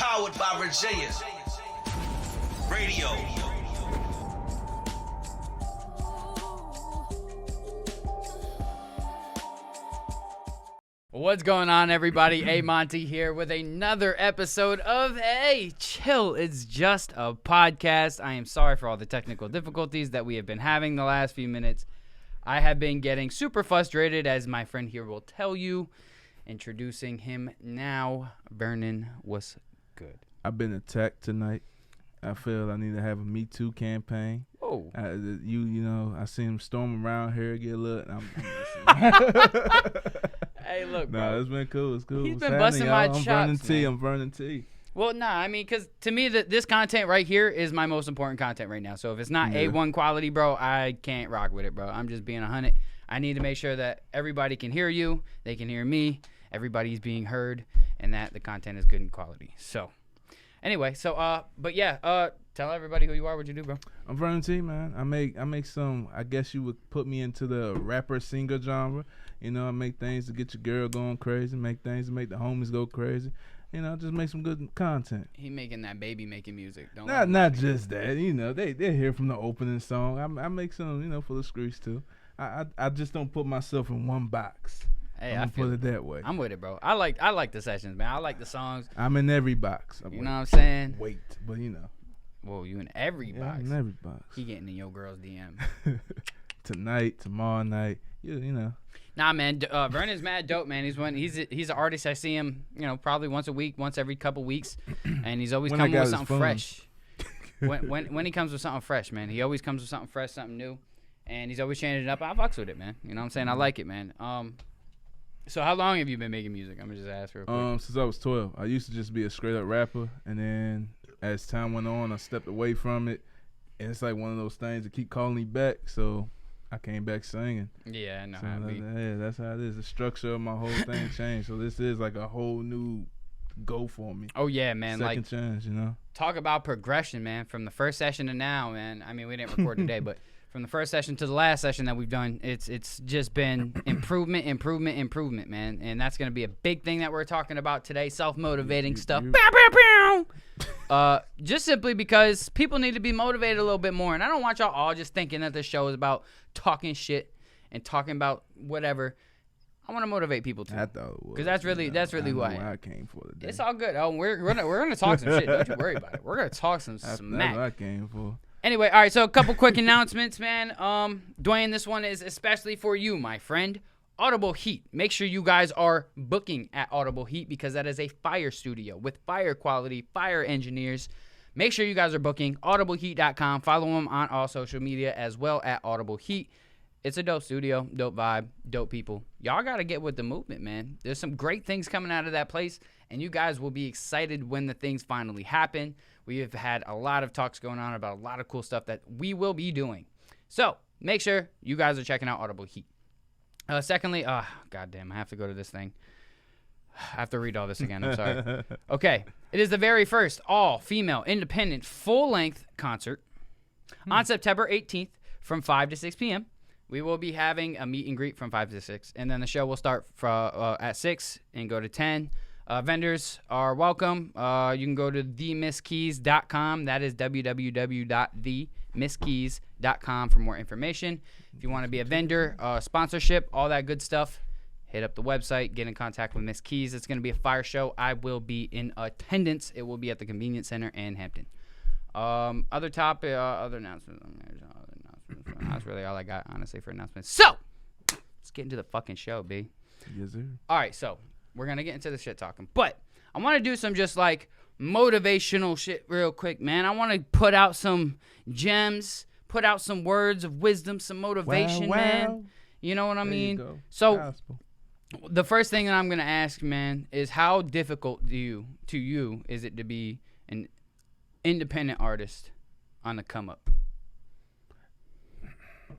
Powered by Virginia Radio. What's going on, everybody? A Monty here with another episode of Hey Chill. It's just a podcast. I am sorry for all the technical difficulties that we have been having the last few minutes. I have been getting super frustrated, as my friend here will tell you. Introducing him now, Vernon. What's good? I've been attacked tonight. I feel I need to have a Me Too campaign. Oh, you know, I see him storm around here, get a little. Hey, look, bro. No, it's been cool. It's cool. He's What's been happening, busting my y'all? chops, man. I'm Vernon T. Well, nah, I mean, because to me, this content right here is my most important content right now. So if it's not A1 quality, bro, I can't rock with it, bro. I'm just being 100. I need to make sure that everybody can hear you, they can hear me, everybody's being heard, and that the content is good in quality. So, anyway, but yeah, tell everybody who you are, what you do, bro. I'm Vernon T, man. I make some. I guess you would put me into the rapper singer genre. You know, I make things to get your girl going crazy, make things to make the homies go crazy. You know, just make some good content. He making that baby making music. Not just that. You know, they're here from the opening song. I make some, you know, for the streets too. I just don't put myself in one box. Hey, I put it that way. I'm with it, bro. I like the sessions, man. I like the songs. I'm in every box. You know what I'm saying? Wait, but you know. Whoa, you in every box. In every box. He getting in your girl's DM. Tonight, tomorrow night, you know. Nah, man. Vernon's mad dope, man. He's an artist. I see him, you know, probably once a week, once every couple weeks, and he's always coming with something fresh. when he comes with something fresh, man, he always comes with something fresh, something new, and he's always changing it up. I fucks with it, man. You know what I'm saying? I like it, man. So how long have you been making music? I'm gonna just ask real quick. Since I was 12. I used to just be a straight up rapper, and then as time went on, I stepped away from it, and it's like one of those things that keep calling me back. So I came back singing. Yeah, I know. Yeah, that's how it is. The structure of my whole thing changed. So this is like a whole new go for me. Oh yeah, man. Second chance, you know. Talk about progression, man. From the first session to now, man. I mean, we didn't record today, but from the first session to the last session that we've done, it's just been improvement, man. And that's gonna be a big thing that we're talking about today. Self-motivating stuff. Just simply because people need to be motivated a little bit more, and I don't want y'all all just thinking that this show is about talking shit and talking about whatever. I want to motivate people too. I thought it was, because that's really who I am. I came for today. It's all good. Oh, we're gonna talk some shit. Don't you worry about it. We're gonna talk some smack. That's what I came for. Anyway, all right. So a couple quick announcements, man. Dwayne, this one is especially for you, my friend. Audible Heat. Make sure you guys are booking at Audible Heat because that is a fire studio with fire quality, fire engineers. Make sure you guys are booking. AudibleHeat.com. Follow them on all social media as well at Audible Heat. It's a dope studio, dope vibe, dope people. Y'all got to get with the movement, man. There's some great things coming out of that place, and you guys will be excited when the things finally happen. We have had a lot of talks going on about a lot of cool stuff that we will be doing. So make sure you guys are checking out Audible Heat. Secondly, goddamn, I have to go to this thing. I have to read all this again. I'm sorry. Okay. It is the very first all-female independent full-length concert on September 18th from 5 to 6 p.m. We will be having a meet and greet from 5 to 6, and then the show will start at 6 and go to 10. Vendors are welcome. You can go to themisskeys.com. That is www.themisskeys.com for more information. If you want to be a vendor, sponsorship, all that good stuff, hit up the website, get in contact with Miss Keys. It's going to be a fire show. I will be in attendance. It will be at the Convenience Center in Hampton. Other announcements. That's really all I got, honestly, for announcements. So, let's get into the fucking show, B. Yes, sir. All right, so we're going to get into the shit talking. But I want to do some just like motivational shit real quick, man. I want to put out some gems, put out some words of wisdom, some motivation, man. You know what I mean? You go. So, Gospel. The first thing that I'm going to ask, man, is how difficult to you is it to be an independent artist on the come up?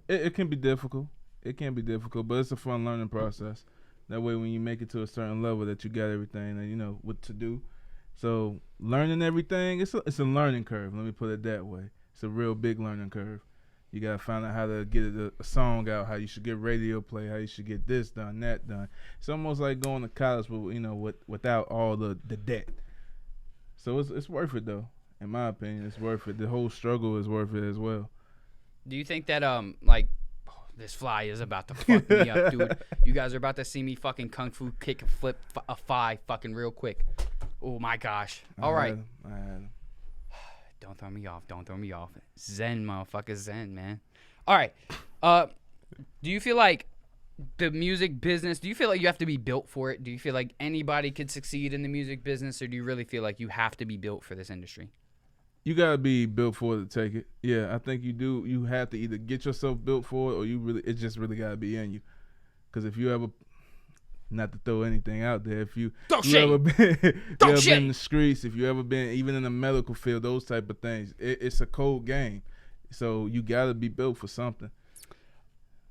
It can be difficult. It can be difficult, but it's a fun learning process. That way, when you make it to a certain level, that you got everything and you know what to do. So learning everything, it's a learning curve. Let me put it that way. It's a real big learning curve. You gotta find out how to get a song out, how you should get radio play, how you should get this done, that done. It's almost like going to college, but without all the debt. So it's worth it though. In my opinion, it's worth it. The whole struggle is worth it as well. Do you think that like this fly is about to fuck me up, dude? You guys are about to see me fucking kung fu kick a flip a fly fucking real quick. Oh my gosh. All right. I had him. Don't throw me off. Don't throw me off. Zen, motherfucker, zen, man. All right. Do you feel like the music business, do you feel like you have to be built for it? Do you feel like anybody could succeed in the music business, or do you really feel like you have to be built for this industry? You gotta be built for it to take it. Yeah, I think you do. You have to either get yourself built for it, or it just really gotta be in you. Because if you ever, not to throw anything out there, if you ever been in the streets, if you ever been even in the medical field, those type of things, it's a cold game. So you gotta be built for something.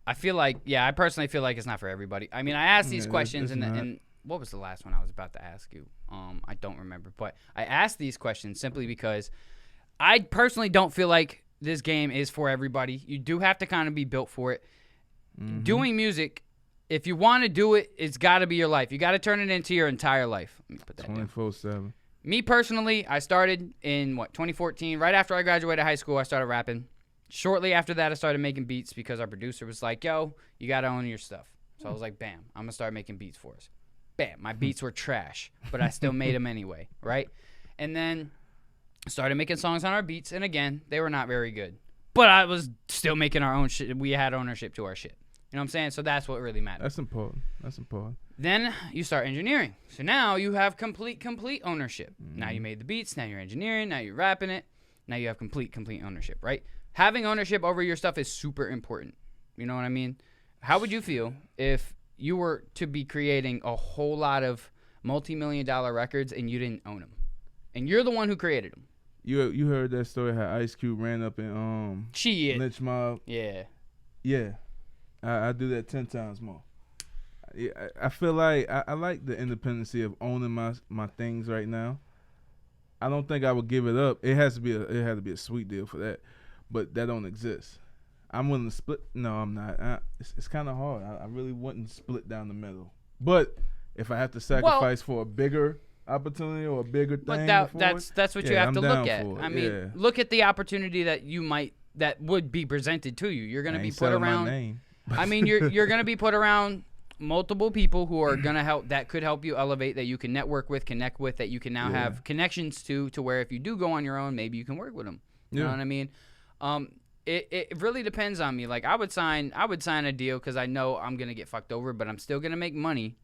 I feel like, I personally feel like it's not for everybody. I mean, I asked these questions, and what was the last one I was about to ask you? I don't remember, but I asked these questions simply because I personally don't feel like this game is for everybody. You do have to kind of be built for it. Mm-hmm. Doing music, if you want to do it, it's got to be your life. You got to turn it into your entire life. Let me put that 24/7. Me personally, I started in 2014. Right after I graduated high school, I started rapping. Shortly after that, I started making beats because our producer was like, yo, you got to own your stuff. So I was like, bam, I'm going to start making beats for us. Bam, my beats were trash, but I still made them anyway, right? And then started making songs on our beats, and again, they were not very good. But I was still making our own shit. We had ownership to our shit. You know what I'm saying? So that's what really matters. That's important. Then you start engineering. So now you have complete ownership. Mm-hmm. Now you made the beats, now you're engineering, now you're rapping it. Now you have complete ownership, right? Having ownership over your stuff is super important. You know what I mean? How would you feel if you were to be creating a whole lot of multi-million-dollar records and you didn't own them? And you're the one who created them. You heard that story how Ice Cube ran up in Lynch Mob? Yeah. Yeah. I do that 10 times more. Yeah, I feel like I like the independency of owning my things right now. I don't think I would give it up. It had to be a sweet deal for that. But that don't exist. I'm willing to split. No, I'm not. It's kind of hard. I really wouldn't split down the middle. But if I have to sacrifice for a bigger opportunity or a bigger thing, that's what you have to look at. I mean, yeah. Look at the opportunity that would be presented to you. You're gonna be put around. My name. I mean, you're gonna be put around multiple people who are gonna help. That could help you elevate. That you can network with, connect with. That you can now have connections to where if you do go on your own, maybe you can work with them. You know what I mean? It really depends on me. Like I would sign a deal because I know I'm gonna get fucked over, but I'm still gonna make money.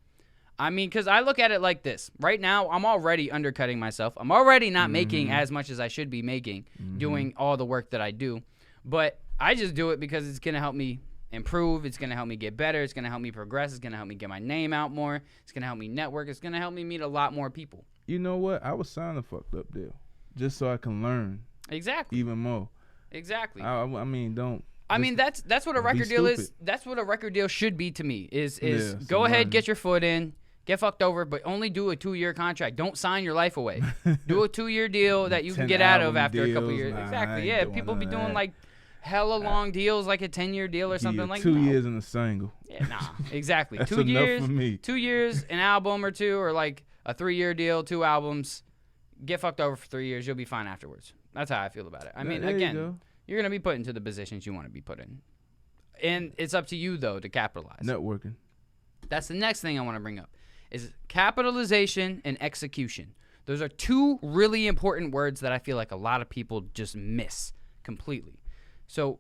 I mean, because I look at it like this. Right now, I'm already undercutting myself. I'm already not making as much as I should be making, doing all the work that I do. But I just do it because it's gonna help me improve. It's gonna help me get better. It's gonna help me progress. It's gonna help me get my name out more. It's gonna help me network. It's gonna help me meet a lot more people. You know what? I would sign a fucked up deal just so I can learn even more. Exactly. I mean, don't. I mean, that's what a record deal is. That's what a record deal should be to me. Is go ahead, get your foot in, get fucked over, but only do a 2-year contract. Don't sign your life away. Do a 2-year deal that you can get out of after a couple years. Exactly. Yeah. People be doing like hella long deals, like a 10-year deal or something like that. 2 years in a single. Yeah, nah. Exactly. That's 2 years. enough for me. 2 years, an album or two, or like a 3-year deal, 2 albums. Get fucked over for 3 years. You'll be fine afterwards. That's how I feel about it. I mean, again, you're gonna be put into the positions you want to be put in. And it's up to you, though, to capitalize. Networking. That's the next thing I want to bring up is capitalization and execution. Those are 2 really important words that I feel like a lot of people just miss completely. So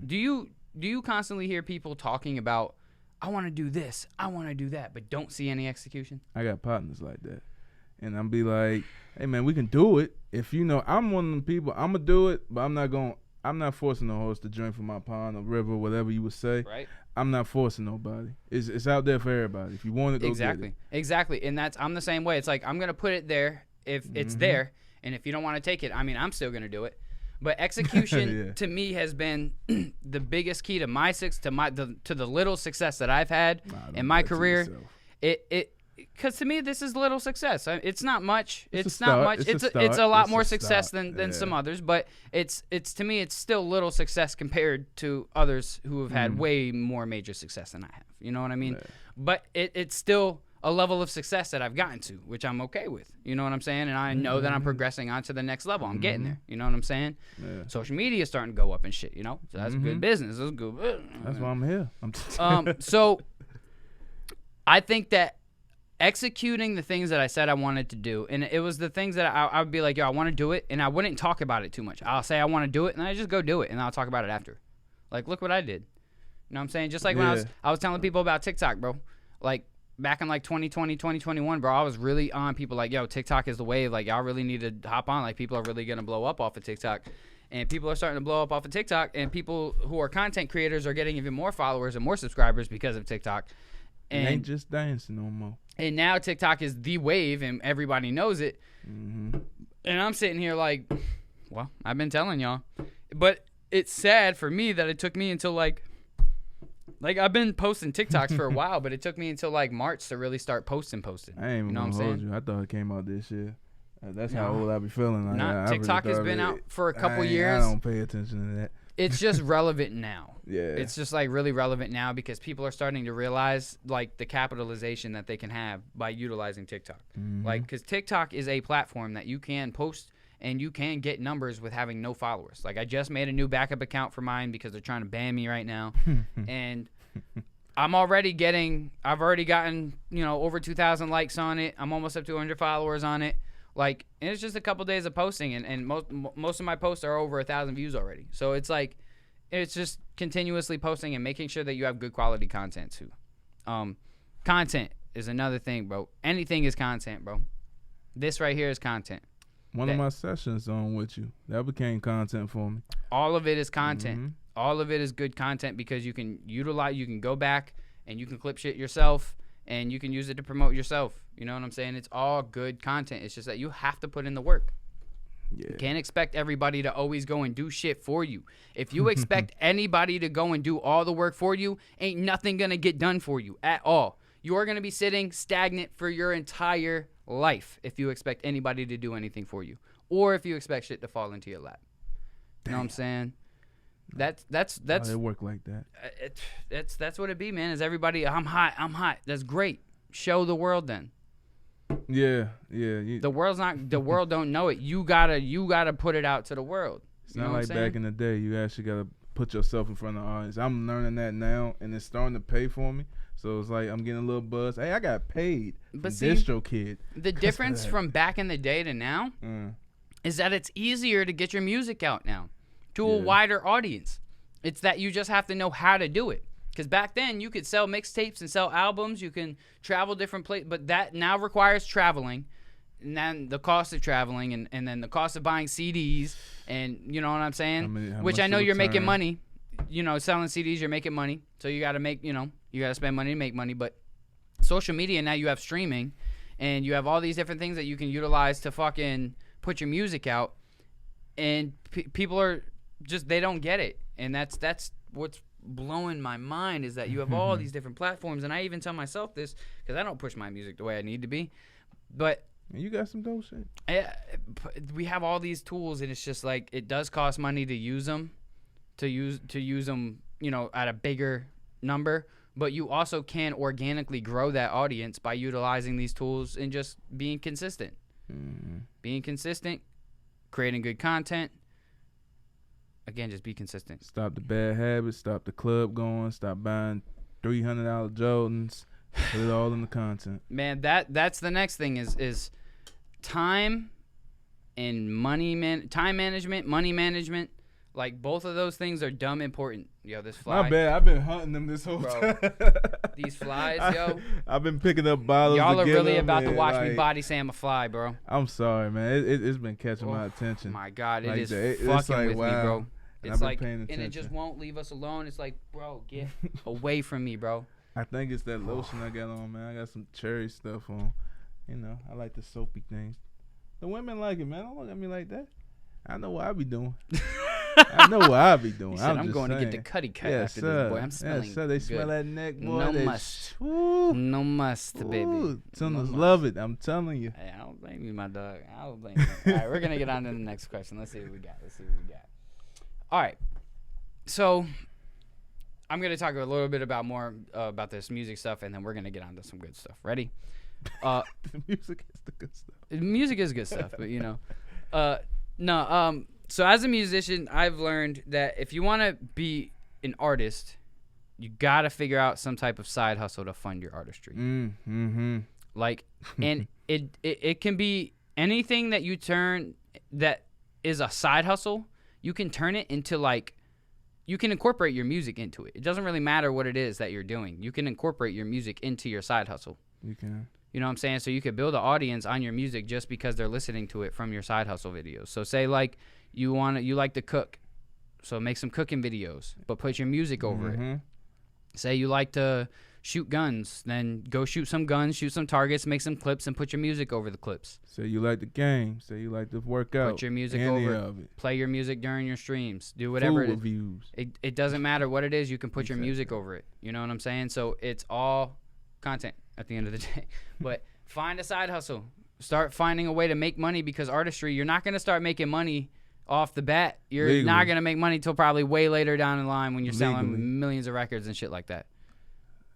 do you constantly hear people talking about, I want to do this, I want to do that, but don't see any execution? I got partners like that. And I'm be like, hey, man, we can do it. If you know, I'm one of them people, I'm going to do it, but I'm not forcing the horse to drink from my pond or river, whatever you would say. Right. I'm not forcing nobody. It's out there for everybody. If you want to go get it. Exactly. And I'm the same way. It's like I'm going to put it there if it's there. And if you don't want to take it, I mean, I'm still going to do it. But execution to me has been the biggest key to to the little success that I've had in my career. Because to me, this is little success. It's not much. It's not much. It's a lot more success than some others. But it's to me, it's still little success compared to others who have had way more major success than I have. You know what I mean? Yeah. But it's still a level of success that I've gotten to, which I'm okay with. You know what I'm saying? And I know that I'm progressing on to the next level. I'm getting there. You know what I'm saying? Yeah. Social media is starting to go up and shit, you know? So that's good business. That's good. That's why I'm here. So I think that executing the things that I said I wanted to do, and it was the things that I would be like, yo, I want to do it, and I wouldn't talk about it too much. I'll say I want to do it, and I just go do it, and I'll talk about it after. Like, look what I did. You know what I'm saying? Just like when I was telling people about TikTok, bro. Like, back in like 2020, 2021, bro, I was really on people like, yo, TikTok is the wave. Like, y'all really need to hop on. Like, people are really going to blow up off of TikTok. And people are starting to blow up off of TikTok. And people who are content creators are getting even more followers and more subscribers because of TikTok. And it ain't just dancing no more. And now TikTok is the wave and everybody knows it. And I'm sitting here like, well, I've been telling y'all. But it's sad for me that it took me until like I've been posting TikToks for a while, but it took me until like March to really start posting. I ain't even gonna hold you. I thought it came out this year. That's how old I be feeling. Like, nah, TikTok has been out for a couple years. I don't pay attention to that. It's just relevant now. Yeah. It's just like really relevant now because people are starting to realize like the capitalization that they can have by utilizing TikTok. Like, because TikTok is a platform that you can post and you can get numbers with having no followers. Like, I just made a new backup account for mine because they're trying to ban me right now. And I've already gotten, over 2,000 likes on it. I'm almost up to 100 followers on it. Like, and it's just a couple days of posting, and most of my posts are over 1,000 views already. So it's like, it's just continuously posting and making sure that you have good quality content too. Content is another thing, bro. Anything is content, bro. This right here is content. One of my sessions on with you, that became content for me. All of it is content. All of it is good content because you can utilize, you can go back and you can clip shit yourself and you can use it to promote yourself. You know what I'm saying? It's all good content. It's just that you have to put in the work. Yeah. You can't expect everybody to always go and do shit for you. If you expect anybody to go and do all the work for you, ain't nothing going to get done for you at all. You're going to be sitting stagnant for your entire life if you expect anybody to do anything for you, or if you expect shit to fall into your lap. You know what I'm saying? That's they work like that. That's what it be, man. Is everybody? I'm hot. That's great. Show the world then. Yeah. The world don't know it. You gotta put it out to the world. It's not like back in the day. You actually gotta put yourself in front of the audience. I'm learning that now, and it's starting to pay for me. So it's like I'm getting a little buzz. Hey, I got paid from DistroKid. The difference from back in the day to now is that it's easier to get your music out now to a wider audience. It's that you just have to know how to do it. Because back then, you could sell mixtapes and sell albums. You can travel different places. But that now requires traveling. And then the cost of traveling. And then the cost of buying CDs. And you know what I'm saying? Which I know you're making money. You know, selling CDs, you're making money. So you got to make, you got to spend money to make money. But social media, now you have streaming. And you have all these different things that you can utilize to fucking put your music out. And people are just, they don't get it. And that's what's blowing my mind is that you have all these different platforms, and I even tell myself this because I don't push my music the way I need to be, but you got some dope shit. We have all these tools, and it's just like it does cost money to use them, at a bigger number, but you also can organically grow that audience by utilizing these tools and just being consistent. Being consistent, creating good content. Again, just be consistent. Stop the bad habits. Stop the club going. Stop buying $300 Jordans. Put it all in the content. Man, that's the next thing is time and money. Time management, money management. Like, both of those things are dumb important. Yo, this fly. My bad. I've been hunting them this whole time. These flies, yo. I've been picking up bottles. Y'all are really them, about to watch like, me body slam a fly, bro. I'm sorry, man. It's been catching my attention. Oh my God, like it is fucking like, with me, bro. It's like, and it just attention. won't leave us alone. It's like, bro, get away from me, bro. I think it's that lotion I got on, man. I got some cherry stuff on. I like the soapy things. The women like it, man. Don't look at me like that. I know what I be doing. I know what I be doing. He said, I'm just going saying. to get the cutty cut Yes, after sir. this, boy. I'm smelling Yes, sir. They good. smell that neck, boy. No They must. Woo. No must, baby. Tunnels love it. I'm telling you. Hey, I don't blame you, my dog. I don't blame you. All right, we're going to get on to the next question. Let's see what we got. All right. So, I'm gonna talk a little bit about more about this music stuff, and then we're gonna get onto some good stuff. Ready? The music is the good stuff. Music is good stuff, but no. So as a musician, I've learned that if you want to be an artist, you gotta figure out some type of side hustle to fund your artistry. Like, and it can be anything that you turn that is a side hustle. You can turn it into like, you can incorporate your music into it. It doesn't really matter what it is that you're doing. You can incorporate your music into your side hustle. You can. You know what I'm saying? So you could build an audience on your music just because they're listening to it from your side hustle videos. So say like you like to cook, so make some cooking videos, but put your music over it. Say you like to shoot guns, then go shoot some guns, shoot some targets, make some clips, and put your music over the clips. Say you like the game. Say you like to work out. Put your music any over of it. Play your music during your streams. Do whatever. Food reviews. It doesn't matter what it is. You can put your music over it. You know what I'm saying? So it's all content at the end of the day. But find a side hustle. Start finding a way to make money, because artistry, you're not going to start making money off the bat. You're Legally. not going to make money till probably way later down the line when you're Legally. selling millions of records and shit like that.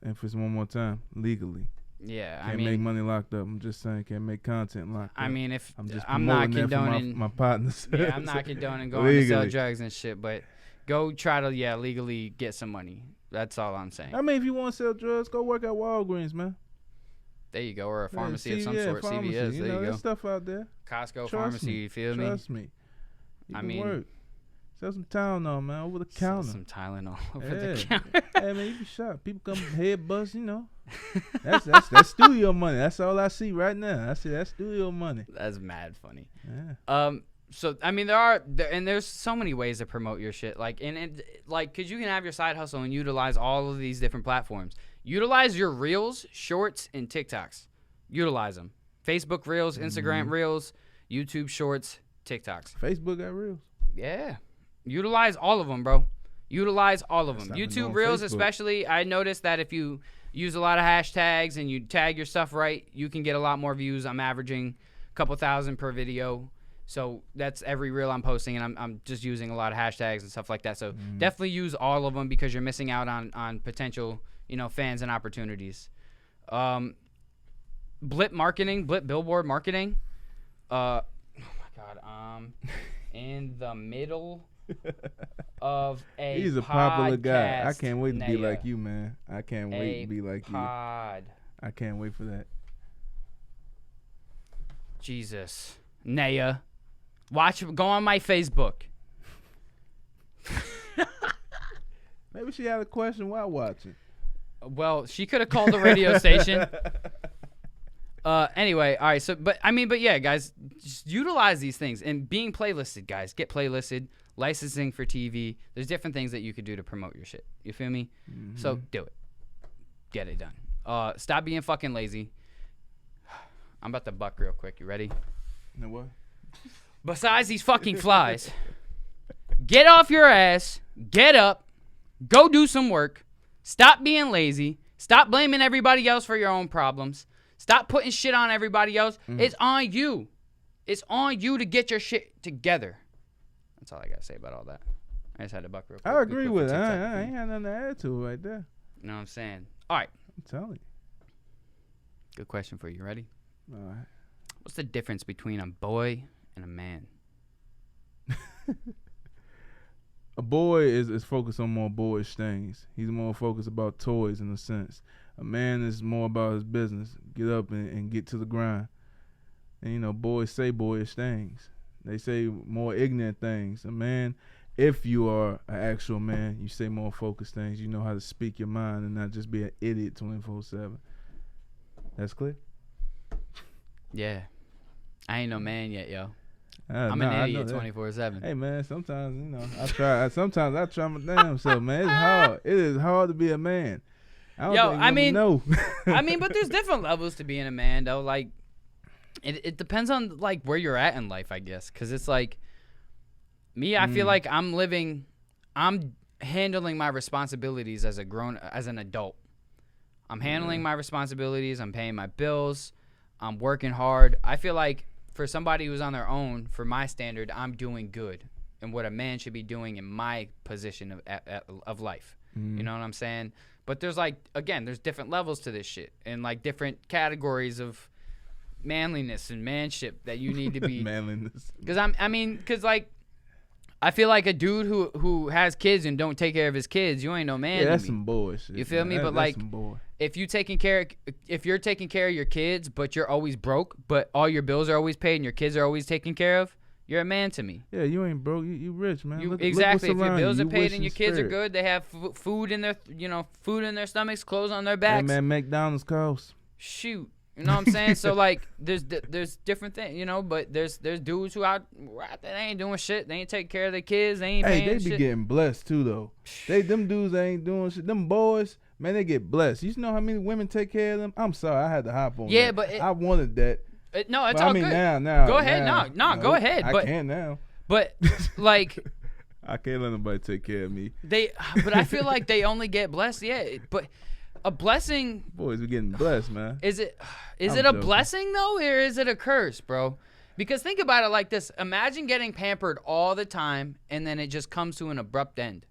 And for one more time, legally. Yeah, Can't make money locked up. I'm just saying, can't make content locked up. I mean, if I'm not promoting that for condoning my partners. yeah, I'm not condoning going to sell drugs and shit, but go try to legally get some money. That's all I'm saying. I mean, if you want to sell drugs, go work at Walgreens, man. There you go, or a pharmacy of some CVS, sort. pharmacy, CVS, there you go. There's stuff out there. Costco Trust pharmacy, me. you feel me? Trust me. You I can mean, work. Sell some Tylenol, man, over the Sell counter. some Tylenol over Yeah. the counter. Hey, man, you be shot. People come head bust, you know. That's studio money. That's all I see right now. I see that's studio money. That's mad funny. Yeah. So I mean, there's so many ways to promote your shit. Like, cause you can have your side hustle and utilize all of these different platforms. Utilize your Reels, Shorts, and TikToks. Utilize them. Facebook Reels, Instagram Reels, YouTube Shorts, TikToks. Facebook got Reels. Yeah. Utilize all of them, bro. Utilize all of them. I've been YouTube on Reels, Facebook. especially, I noticed that if you use a lot of hashtags and you tag your stuff right, you can get a lot more views. I'm averaging a couple thousand per video. So that's every reel I'm posting, and I'm just using a lot of hashtags and stuff like that. So definitely use all of them, because you're missing out on potential, fans and opportunities. Blip billboard marketing. Oh my God. In the middle of a He's a popular guy. I podcast, can't wait to be Naya. like you, man. I can't wait to be like you. Pod. I can't wait for that. Jesus. Naya. Go on my Facebook. Maybe she had a question while watching. Well, she could have called the radio station. Anyway, all right. So, but yeah, guys, just utilize these things, and being playlisted, guys. Get playlisted, licensing for TV. There's different things that you could do to promote your shit. You feel me? So do it. Get it done. Stop being fucking lazy. I'm about to buck real quick. You ready? You know what? Besides these fucking flies, get off your ass. Get up. Go do some work. Stop being lazy. Stop blaming everybody else for your own problems. Stop putting shit on everybody else. It's on you. It's on you to get your shit together. That's all I got to say about all that. I just had to buck real quick. I agree with it. I ain't had nothing to add to it right there. You know what I'm saying? All right. I'm telling you. Good question for you. Ready? All right. What's the difference between a boy and a man? A boy is focused on more boyish things. He's more focused about toys in a sense. A man is more about his business. Get up and get to the grind. And, boys say boyish things. They say more ignorant things. A man, if you are an actual man, you say more focused things. You know how to speak your mind and not just be an idiot 24/7. That's clear? Yeah. I ain't no man yet, yo. I'm an idiot 24/7. Hey man, sometimes I try. Sometimes I try my damn self, man. It's hard. It is hard to be a man. No. But there's different levels to being a man, though. Like, it depends on like where you're at in life, I guess. Cause it's like me. I feel like I'm handling my responsibilities as an adult. I'm handling my responsibilities. I'm paying my bills. I'm working hard. I feel like for somebody who's on their own, for my standard, I'm doing good and what a man should be doing in my position of life. You know what I'm saying? But there's like, again, there's different levels to this shit and like different categories of manliness and manship that you need to be. Manliness. Because like, I feel like a dude who has kids and don't take care of his kids, you ain't no man. Yeah, that's to me. some bullshit. You feel me? But that's like, some bull. if you're taking care of your kids, but you're always broke, but all your bills are always paid and your kids are always taken care of, you're a man to me. Yeah, you ain't broke. You rich, man. Exactly. Look if your bills are paid and wishing your kids are spirit. good, they have food in their, food in their stomachs, clothes on their backs. Hey, man, McDonald's costs. Shoot. You know what I'm saying? So like, there's different things, but there's dudes who out there, they ain't doing shit. They ain't taking care of their kids. They ain't paying Hey, they be shit. getting blessed too, though. Them dudes ain't doing shit. Them boys, man, they get blessed. You know how many women take care of them? I'm sorry, I had to hop on. Yeah, that. but I wanted that. No, it's But all I mean, good. now, Go ahead. No, go ahead. I But can now. but like I can't let nobody take care of me. but I feel like they only get blessed. Yeah, but a blessing. Boys, we getting blessed, man. Is it I'm a joking. blessing though, or is it a curse, bro? Because think about it like this: imagine getting pampered all the time, and then it just comes to an abrupt end,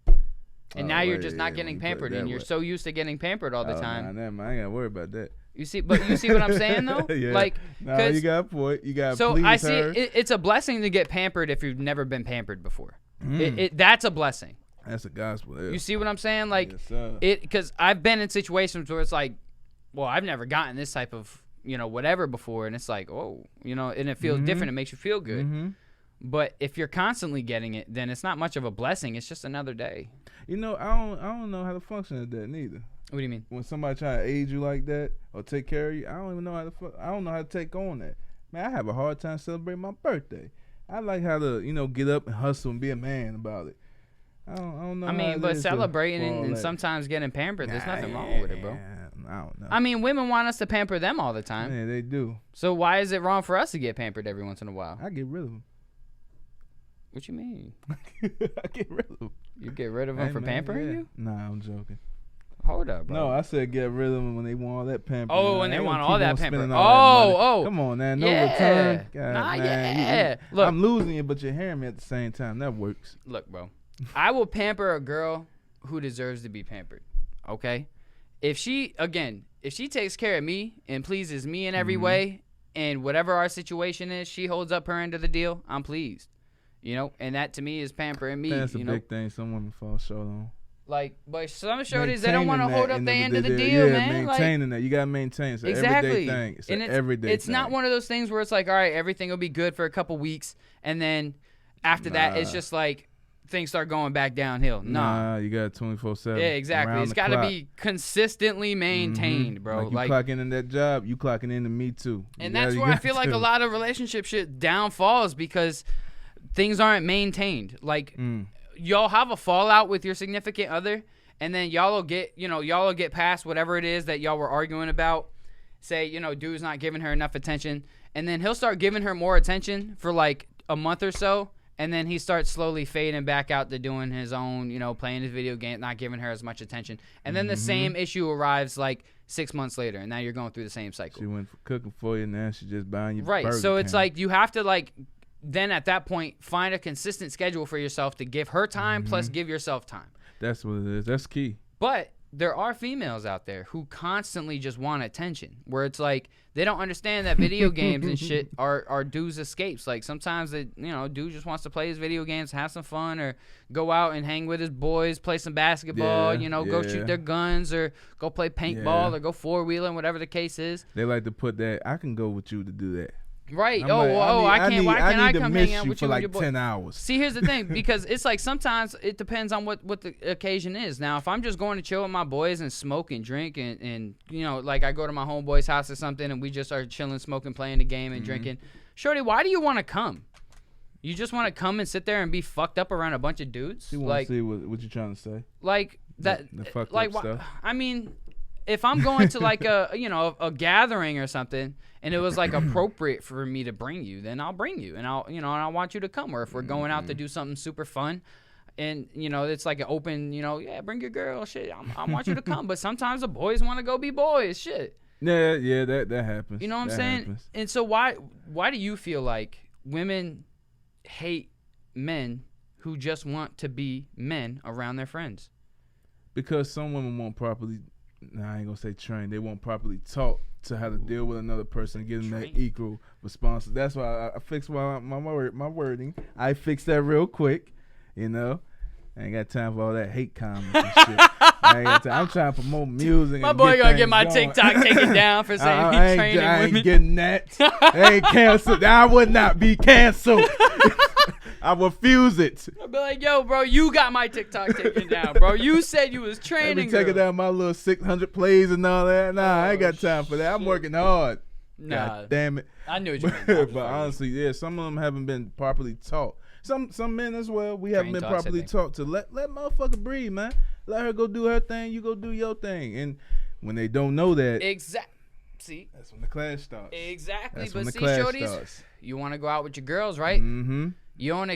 and now you're just not getting pampered, and you're so used to getting pampered all the time. Nah, man, I ain't gotta worry about that. You see what I'm saying though? Yeah. Like, nah, you got a point. You got. so please I see her. it's a blessing to get pampered if you've never been pampered before. That's a blessing. That's a gospel. Yeah. You see what I'm saying? Like, Yes, sir. because I've been in situations where it's like, well, I've never gotten this type of, whatever before. And it's like, oh, and it feels different. It makes you feel good. Mm-hmm. But if you're constantly getting it, then it's not much of a blessing. It's just another day. I don't know how to function at that neither. What do you mean? When somebody try to aid you like that or take care of you, I don't even know how to. I don't know how to take on that. Man, I have a hard time celebrating my birthday. I like how to, get up and hustle and be a man about it. I don't know. I mean, but celebrating and that. sometimes getting pampered, there's nothing wrong with it, bro. I don't know. I mean, women want us to pamper them all the time. Yeah, they do. So why is it wrong for us to get pampered every once in a while? I get rid of them. What you mean? I get rid of them. You get rid of them for pampering you? Nah, I'm joking. Hold up, bro. No, I said get rid of them when they want all that pampering. Oh, when they want all that pampering. Oh. Come on, man. No Yeah. return. God, Nah, man. yeah. Look. I'm losing you, but you're hearing me at the same time. That works. Look, bro. I will pamper a girl who deserves to be pampered. Okay? If she takes care of me and pleases me in every way, and whatever our situation is, she holds up her end of the deal, I'm pleased. And that to me is pampering me. That's a big thing some women fall short on. Like, but some shorties, they don't want to hold up their end of the deal, yeah, man. Maintaining that. You got to maintain. It's an Exactly. everyday thing. It's an everyday It's thing. not one of those things where it's like, all right, everything will be good for a couple weeks, and then after that, it's just like things start going back downhill. Nah. You got 24/7. Yeah, exactly. It's got to be consistently maintained, bro. Like you clocking in that job, you clocking into me too. And that's where I feel like a lot of relationship shit downfalls because things aren't maintained. Like, y'all have a fallout with your significant other, and then y'all will get past whatever it is that y'all were arguing about. Say, dude's not giving her enough attention, and then he'll start giving her more attention for like a month or so, and then he starts slowly fading back out to doing his own, playing his video game, not giving her as much attention. And then the same issue arrives like 6 months later, and now you're going through the same cycle. She went for cooking for you, now she's just buying you right. Burger So it's King. like you have to like then at that point find a consistent schedule for yourself to give her time plus give yourself time. That's what it is. That's key. But there are females out there who constantly just want attention, where it's like they don't understand that video games and shit are dudes' escapes. Like sometimes dude just wants to play his video games, have some fun, or go out and hang with his boys, play some basketball, go shoot their guns, or go play paintball, or go four-wheeling, whatever the case is. They like to put that, I can go with you to do that. Right. I'm like, Why can't I come hang out with you for like your boy? 10 hours. See, here's the thing, because it's like sometimes it depends on what the occasion is. Now, if I'm just going to chill with my boys and smoke and drink and like I go to my homeboy's house or something and we just are chilling, smoking, playing the game and drinking. Shorty, why do you want to come? You just want to come and sit there and be fucked up around a bunch of dudes? You want to see what you're trying to say? Like that, the fucked like up stuff. I mean, if I'm going to like a gathering or something and it was like appropriate for me to bring you, then I'll bring you and I want you to come. Or if we're going out to do something super fun and it's like an open, bring your girl, shit, I want you to come. But sometimes the boys want to go be boys, shit. Yeah, that happens. You know what I'm that saying? Happens. And so why do you feel like women hate men who just want to be men around their friends? because some women won't properly. Nah, I ain't gonna say trained. They won't properly taught to how to deal with another person and give them that equal response. That's why I fixed my wording. I fixed that real quick. You know, I ain't got time for all that hate comments and shit. I ain't got time. I'm trying to promote music. My boy gonna get my TikTok taken down for saying he's training women. I ain't getting that. I ain't canceled. I would not be canceled. I refuse it. I'll be like, yo, bro, you got my TikTok taken down, bro. You said you was training. Taking down my little 600 plays and all that. Nah, I ain't got time for that. I'm working hard. Nah, God damn it. I knew what you meant. But honestly, yeah, some of them haven't been properly taught. Some men as well. We haven't been properly taught to let motherfucker breathe, man. Let her go do her thing. You go do your thing. And when they don't know that, see, that's when the clash starts. Exactly. That's but when the see, clash shorties, starts. You want to go out with your girls, right? Mm-hmm. You don't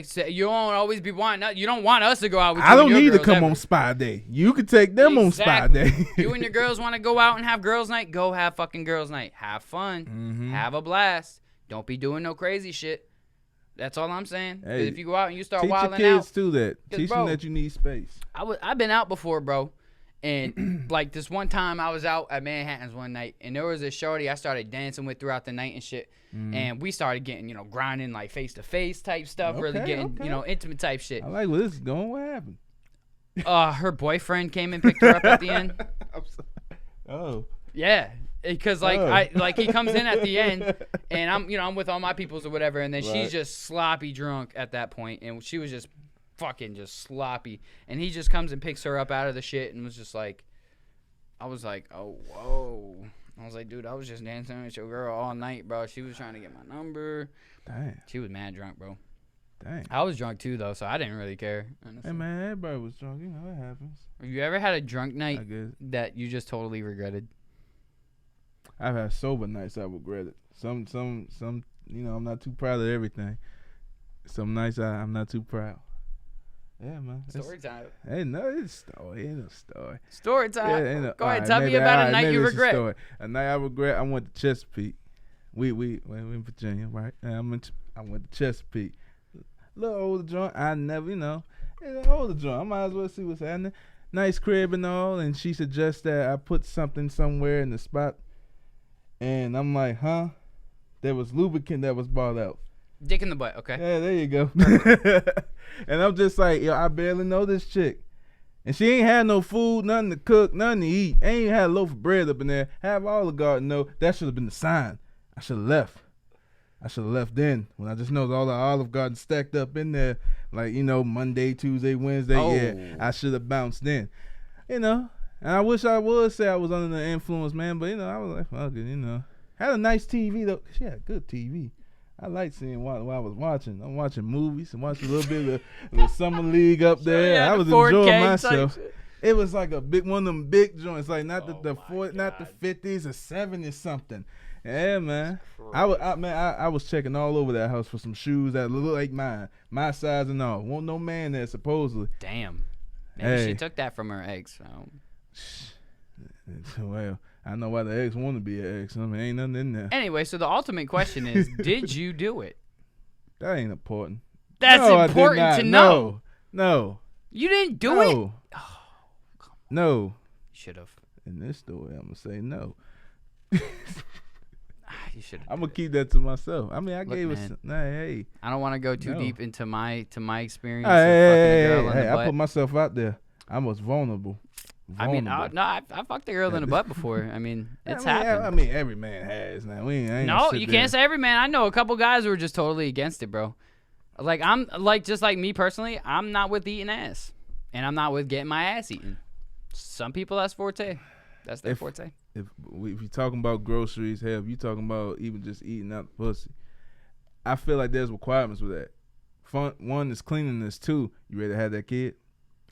always be wanting. You don't want us to go out with you. I don't and your need to girls come ever. on Spy Day. You can take them on Spy Day. You and your girls want to go out and have girls' night. Go have fucking girls' night. Have fun. Mm-hmm. Have a blast. Don't be doing no crazy shit. That's all I'm saying. Hey, if you go out and you start teach wilding your kids out, too that. Teach them that you need space. I've been out before, bro. And like this one time I was out at Manhattan's one night and there was a shorty I started dancing with throughout the night and shit. And we started getting, grinding like face to face type stuff, really getting, intimate type shit. I like where this is going. What happened? Her boyfriend came and picked her up at the end. Oh. Yeah. Because he comes in at the end and I'm with all my peoples or whatever and then she's just sloppy drunk at that point and she was just fucking just sloppy and he just comes and picks her up out of the shit and was just like, I was like, oh whoa. I was like, dude, I was just dancing with your girl all night, bro. She was trying to get my number. Damn. She was mad drunk, bro. Dang. I was drunk too though, so I didn't really care. Honestly. Hey man, everybody was drunk. It happens. Have you ever had a drunk night that you just totally regretted? I've had sober nights I regretted. Some I'm not too proud of everything. Some nights I'm not too proud. Yeah, man. Story time. Hey, no, it's story. Ain't no story. Story time. Yeah, Go ahead, tell me about a night you regret. A night I regret. I went to Chesapeake. We in Virginia, right? And I went to Chesapeake. Little older joint. I never, older joint. I might as well see what's happening. Nice crib and all. And she suggests that I put something somewhere in the spot. And I'm like, huh? There was lubricant that was bought out. Dick in the butt, okay. Yeah, there you go. And I'm just like, yo, I barely know this chick. And she ain't had no food, nothing to cook, nothing to eat. Ain't even had a loaf of bread up in there. Have Olive Garden know that should have been the sign. I should have left. I should have left then. When I just know all the Olive Garden stacked up in there, like, Monday, Tuesday, Wednesday. Oh. Yeah, I should have bounced in. And I wish I would say I was under the influence, man. But, I was like, fuck it, Had a nice TV, though. She had good TV. I like seeing what I was watching. I'm watching movies and watching a little bit of the Summer League up there. Yeah, I was 4K enjoying myself. shit. It was like a big one of them big joints, like not the 50s or 70s something. Yeah, man. I was checking all over that house for some shoes that look like mine, my size and all. Won't no man there supposedly. Damn. Maybe she took that from her ex. Well, I know why the ex want to be an ex. I mean, ain't nothing in there. Anyway, so the ultimate question is, did you do it? That ain't important. That's important to know. No. You didn't do it? Oh, no. You should have. In this story, I'm going to say no. You should. I'm going to keep that to myself. I mean, I Look, gave man, hey. I don't want to go too deep into my experience of fucking Hey, a girl in the butt. I put myself out there. I was vulnerable. I mean, I fucked a girl in the butt before. I mean, it's happened. I mean, every man has now. No, you can't say every man. I know a couple guys who are just totally against it, bro. Like just like me personally, I'm not with eating ass, and I'm not with getting my ass eaten. Some people, that's forte. That's their forte. If you're talking about groceries, hell, if you're talking about even just eating out the pussy, I feel like there's requirements with that. One is cleanliness. Two, you ready to have that kid?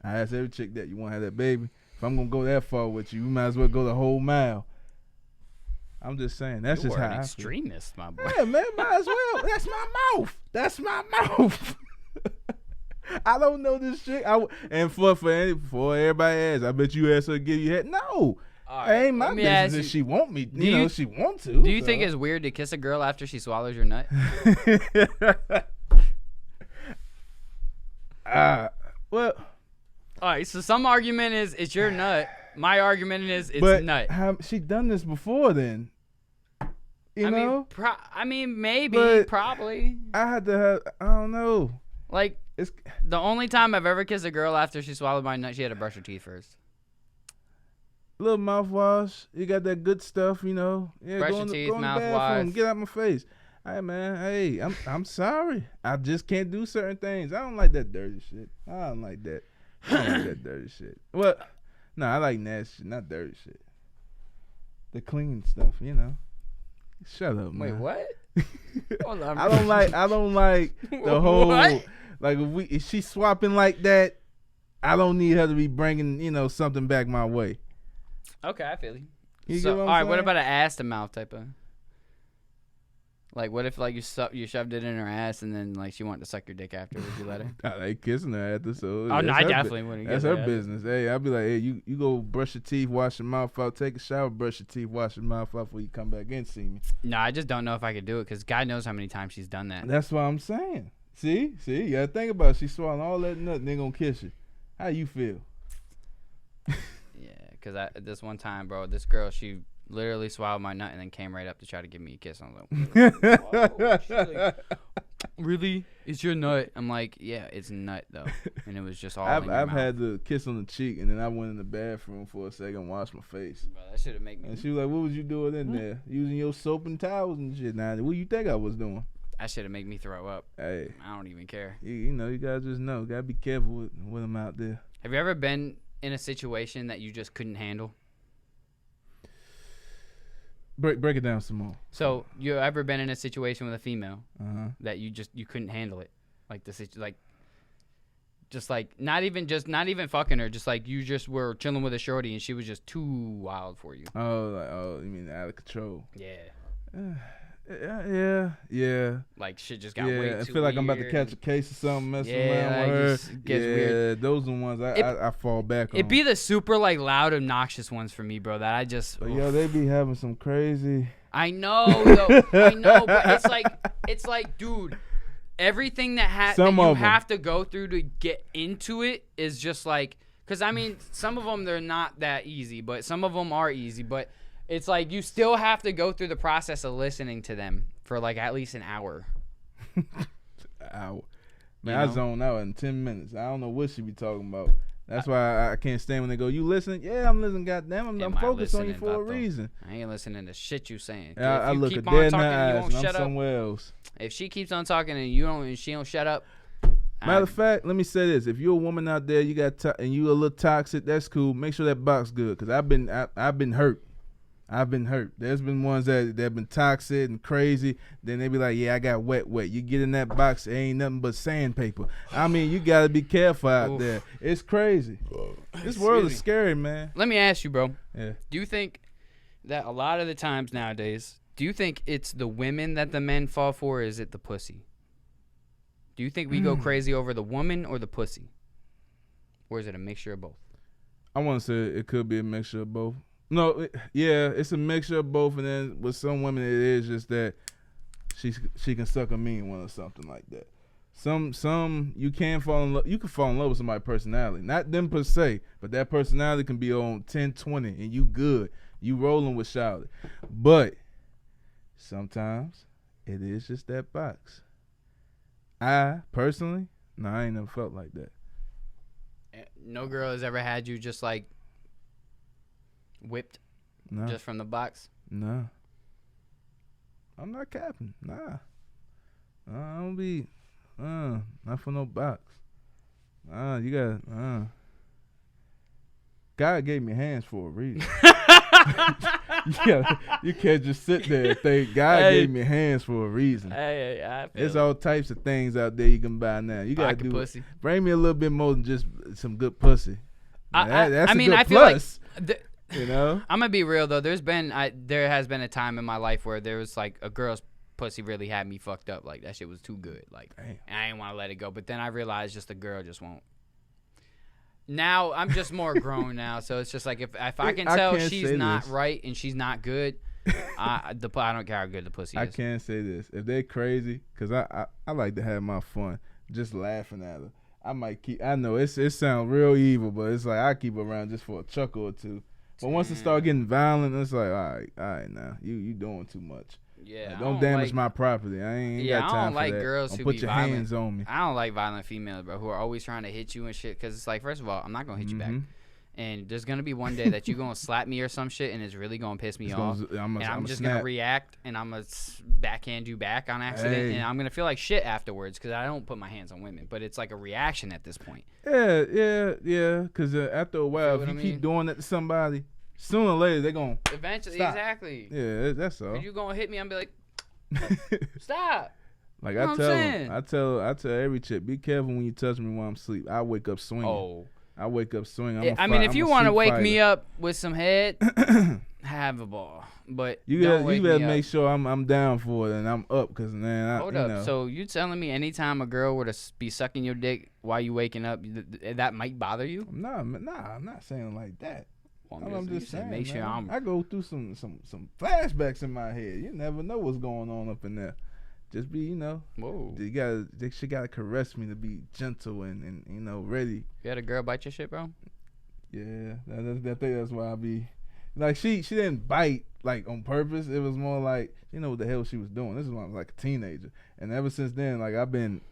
I ask every chick that you want to have that baby. If I'm gonna go that far with you, we might as well go the whole mile. I'm just saying. That's just how I feel. Extremist, my boy. Yeah, man, might as well. That's my mouth. That's my mouth. I don't know this chick. And for everybody else, I bet you asked her to give you head. No. Right, it ain't my business if she want me. She want to. Do you think it's weird to kiss a girl after she swallows your nut? Well. All right, right, so some argument is it's your nut. My argument is it's but nut. she done this before then. You know? Maybe, probably. I had to have, I don't know. Like, It's the only time I've ever kissed a girl after she swallowed my nut, she had to brush her teeth first. little mouthwash. You got that good stuff, you know. Yeah, Brush go your in the, teeth, go in the mouthwash. bathroom. Get out my face. Hey man, hey, I'm sorry. I just can't do certain things. I don't like that dirty shit. I don't like that. I don't like that dirty shit. Well, no, I like nasty shit, not dirty shit. The clean stuff, you know. Shut up, man. Wait, what? Hold on. I don't like the whole What? like if she swapping like that, I don't need her to be bringing, you know, something back my way. Okay, I feel you. You So, get what I'm all right, what saying? about an ass to mouth type of? Like, what if like you shoved it in her ass and then like she wanted to suck your dick after? Would you let her? I like kissing her after, so Oh no, that's I her definitely wouldn't. That's get her that. business. Hey, I'll be like, hey, you go brush your teeth, wash your mouth out, take a shower, brush your teeth, wash your mouth out before you come back in and see me. No, I just don't know if I could do it because God knows how many times she's done that. That's what I'm saying. See, you gotta think about it. She swallowing all that nut and they gonna kiss you. How you feel? Yeah, because this one time, bro, this girl, she literally swallowed my nut and then came right up to try to give me a kiss. I was like, whoa. She's like, really? It's your nut? I'm like, yeah, it's nut though, and it was just all. I've in your mouth. had the kiss on the cheek and then I went in the bathroom for a second, washed my face. Bro, that should have made me. And she was like, what was you doing in there? Using your soap and towels and shit. Now, what you think I was doing? That should have made me throw up. Hey, I don't even care. you know, you gotta just know. Gotta be careful with them out there. Have you ever been in a situation that you just couldn't handle? Break it down some more. So you ever been in a situation with a female Uh-huh. that you couldn't handle it, like not even fucking her, just like you just were chilling with a shorty and she was just too wild for you. Oh, you mean out of control? Yeah, Yeah. like shit just got way too I feel like I'm about to weird. catch a case or something, messing Yeah, around like, with her. just gets weird. Those are the ones I fall back on. It'd be the super like loud, obnoxious ones for me, bro. That I just. But yo, they be having some crazy. I know, though. I know, but it's like, dude, everything that Some you of 'em. have to go through to get into it is just like, because I mean, some of them they're not that easy, but some of them are easy. But it's like you still have to go through the process of listening to them for like at least an hour. Ow. Man, You I know? zone out in 10 minutes. I don't know what she be talking about. That's why I can't stand when they go, you listening? Yeah, I'm listening, goddamn. I'm Am I focused on you listening, for a Vato? reason. I ain't listening to shit you saying. Yeah, I If you look keep her on dead in talking her and you eyes won't and I'm shut up, somewhere else. if she keeps on talking and she don't shut up. Matter of fact, let me say this: if you're a woman out there, you got and you a little toxic, that's cool. Make sure that box good, cause I've been hurt. I've been hurt. There's been ones that been toxic and crazy. Then they be like, yeah, I got wet. You get in that box, it ain't nothing but sandpaper. I mean, you gotta be careful out Oof. there. It's crazy. This world is scary, man. Let me ask you, bro. Yeah. Do you think that a lot of the times nowadays, do you think it's the women that the men fall for, or is it the pussy? Do you think we go crazy over the woman or the pussy? Or is it a mixture of both? I want to say it could be a mixture of both. No, it's a mixture of both, and then with some women it is just that she can suck a mean one or something like that. Some you can fall in love. You can fall in love with somebody's personality, not them per se, but that personality can be on 10, 20, and you good. You rolling with Charlotte, but sometimes it is just that box. I personally, I ain't never felt like that. No girl has ever had you just like whipped No, just from the box? no. I'm not capping. Nah. I don't be not for no box. You got God gave me hands for a reason. Yeah, you can't just sit there and think God gave me hands for a reason. Hey, I feel There's all types of things out there you can buy now. You gotta pocket do pussy. Bring me a little bit more than just some good pussy. That's I a mean, good I feel plus, like you know. I'm gonna be real though. There has been a time in my life where there was like a girl's pussy really had me fucked up. Like that shit was too good. Like Damn. and I didn't want to let it go. But then I realized just the girl just won't. Now I'm just more grown now, so it's just like if I can tell can't she's say not this. right and she's not good, I don't care how good the pussy is. I can't say this if they're crazy, cause I like to have my fun, just laughing at her. I might keep. I know it sounds real evil, but it's like I keep around just for a chuckle or two. But once it start getting violent, it's like, all right, now you doing too much. Yeah, like, don't damage my property. I ain't got time for that. I don't like girls don't who put be your violent. hands on me. I don't like violent females, bro, who are always trying to hit you and shit. Because it's like, first of all, I'm not gonna hit you back. And there's going to be one day that you're going to slap me or some shit, and it's really going to piss me off. I'm just going to react, and I'm going to backhand you back on accident. And I'm going to feel like shit afterwards because I don't put my hands on women. But it's like a reaction at this point. Yeah. Because after a while, if you keep doing that to somebody, sooner or later, they're going to eventually, stop. Exactly. Yeah, that's all. If you're going to hit me, I'm going to be like, stop. Like I tell every chick, be careful when you touch me while I'm asleep. I wake up swinging. Oh. I wake up swinging. If you want to wake me up with some head, have a ball. But you gotta make sure I'm down for it and I'm up, cause man. Hold up. So you telling me anytime a girl were to be sucking your dick while you waking up, that might bother you? Nah, I'm not saying like that. Well, I'm just saying, make sure I go through some flashbacks in my head. You never know what's going on up in there. Just be, Whoa. She gotta caress me to be gentle and ready. You had a girl bite your shit, bro? Yeah, that's why I be like she didn't bite like on purpose. It was more like she know what the hell she was doing. This is when I was like a teenager, and ever since then, like I've been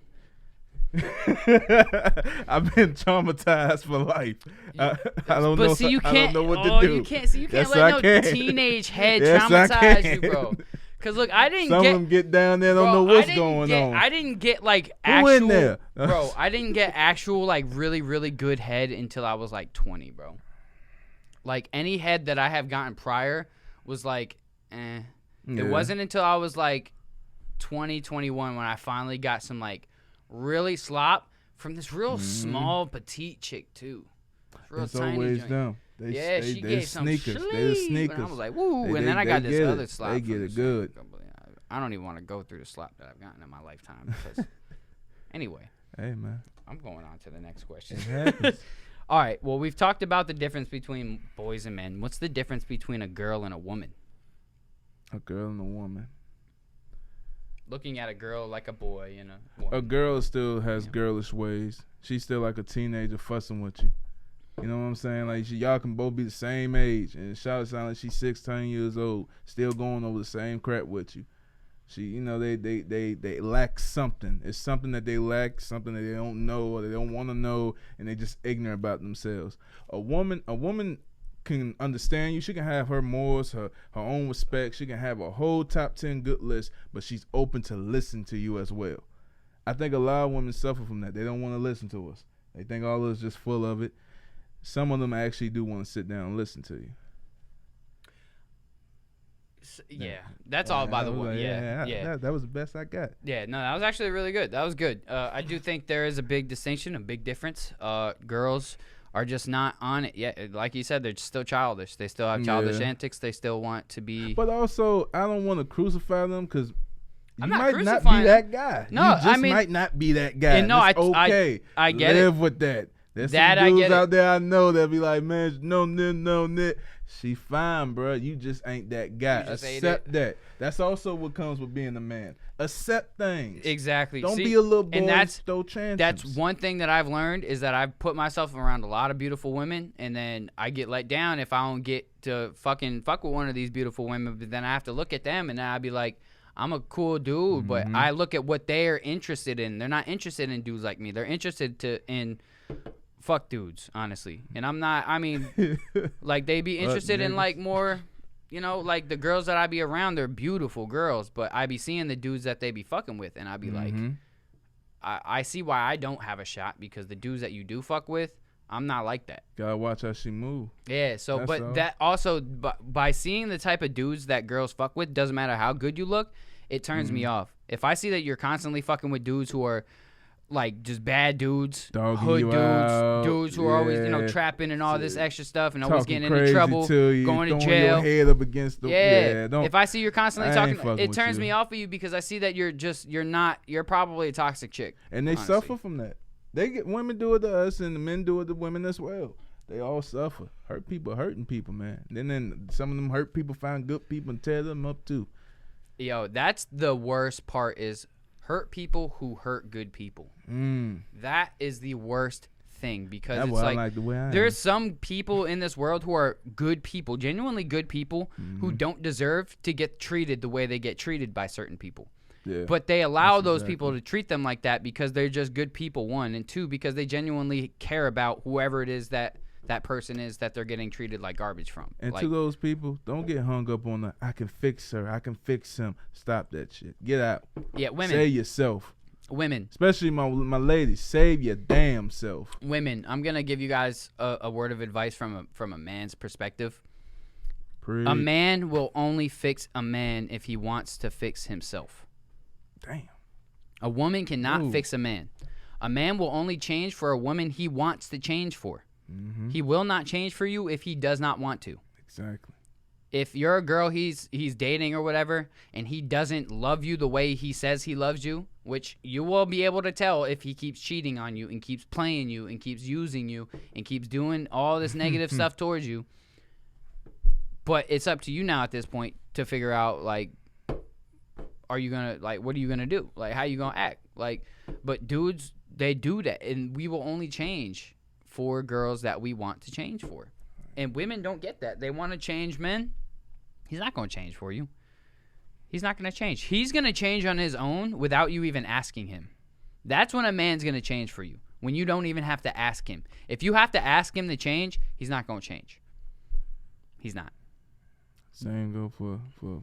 traumatized for life. I don't know. See, you can't. I don't know what to do. You can't. See, you can't let no teenage head traumatize you, bro. Cause look, I didn't Some of them get down there, don't know what's going on. I didn't get like actual. Who in there? Bro, I didn't get actual like really, really good head until I was like 20, bro. Like any head that I have gotten prior was like, eh. Yeah. It wasn't until I was like 20, 21 when I finally got some like really slop from this real small petite chick too. Real it's tiny always joint. Them. She gave some sneakers. They the sneakers. And I was like, woo. And then I got this other slap. They get it good. I don't even want to go through the slap that I've gotten in my lifetime. Because anyway. Hey, man. I'm going on to the next question. It happens. All right. Well, we've talked about the difference between boys and men. What's the difference between a girl and a woman? A girl and a woman. Looking at a girl like a boy and a woman. A girl still has girlish ways. She's still like a teenager fussing with you. You know what I'm saying? Like y'all can both be the same age, and shout sound like she's 16 years old, still going over the same crap with you. She, they lack something. It's something that they lack, something that they don't know or they don't want to know, and they just ignorant about themselves. A woman can understand you. She can have her morals, her own respect. She can have a whole top 10 good list, but she's open to listen to you as well. I think a lot of women suffer from that. They don't want to listen to us. They think all of us just full of it. Some of them actually do want to sit down and listen to you. Yeah, that's all by the way. Yeah. That was the best I got. Yeah, no, that was actually really good. That was good. I do think there is a big distinction, a big difference. Girls are just not on it yet. Like you said, they're still childish. They still have childish antics. They still want to be. But also, I don't want to crucify them because you might not be that guy. No, you just might not be that guy. And no, okay. I get Live with that. There's some dudes out there I know that be like, man, no. She fine, bro. You just ain't that guy. Accept that. That's also what comes with being a man. Accept things. Exactly. Don't be a little boy and throw tantrums. That's one thing that I've learned is that I've put myself around a lot of beautiful women, and then I get let down if I don't get to fuck with one of these beautiful women. But then I have to look at them, and then I'd be like, I'm a cool dude, but I look at what they're interested in. They're not interested in dudes like me. They're interested in fuck dudes, honestly. And I'm not, I mean, like they be interested in like more, like the girls that I be around, they're beautiful girls, but I be seeing the dudes that they be fucking with, and I be like, I see why I don't have a shot, because the dudes that you do fuck with, I'm not like that. Gotta watch how she move. Yeah, so, that also, by seeing the type of dudes that girls fuck with, doesn't matter how good you look, it turns me off. If I see that you're constantly fucking with dudes who are like just bad dudes, hood dudes who are always trapping and all this extra stuff and always getting into trouble, going to jail. Your head up against the, if I see you're constantly talking, it turns me off of you, because I see that you're probably a toxic chick. And they suffer from that. Women do it to us, and the men do it to women as well. They all suffer. Hurting people, man. And then some of them hurt people, find good people and tear them up too. Yo, that's the worst part, is hurt people who hurt good people. That is the worst thing because That's it's why like, I like the way I there's some people in this world who are good people, genuinely good people, who don't deserve to get treated the way they get treated by certain people. Yeah. But they allow That's those exactly. people to treat them like that because they're just good people, one. And two, because they genuinely care about whoever it is that person is that they're getting treated like garbage from. And like, to those people, don't get hung up on the I can fix her, I can fix him. Stop that shit. Get out. yeah, women. Save yourself. Women. Especially my ladies. Save your damn self. Women. I'm going to give you guys a word of advice from a man's perspective. Preach. A man will only fix a man if he wants to fix himself. Damn. A woman cannot Ooh. fix a man. A man will only change for a woman he wants to change for. Mm-hmm. He will not change for you if he does not want to. Exactly. If you're a girl he's dating or whatever, and he doesn't love you the way he says he loves you, which you will be able to tell if he keeps cheating on you and keeps playing you and keeps using you and keeps doing all this negative stuff towards you. But it's up to you now at this point to figure out, like, are you gonna, like, what are you gonna do? Like, how you gonna act? Like, but dudes, they do that, and we will only change for girls that we want to change for. And women don't get that. They want to change men. He's not going to change for you. He's not going to change. He's going to change on his own without you even asking him. That's when a man's going to change for you, when you don't even have to ask him. If you have to ask him to change, he's not going to change. He's not. Same go for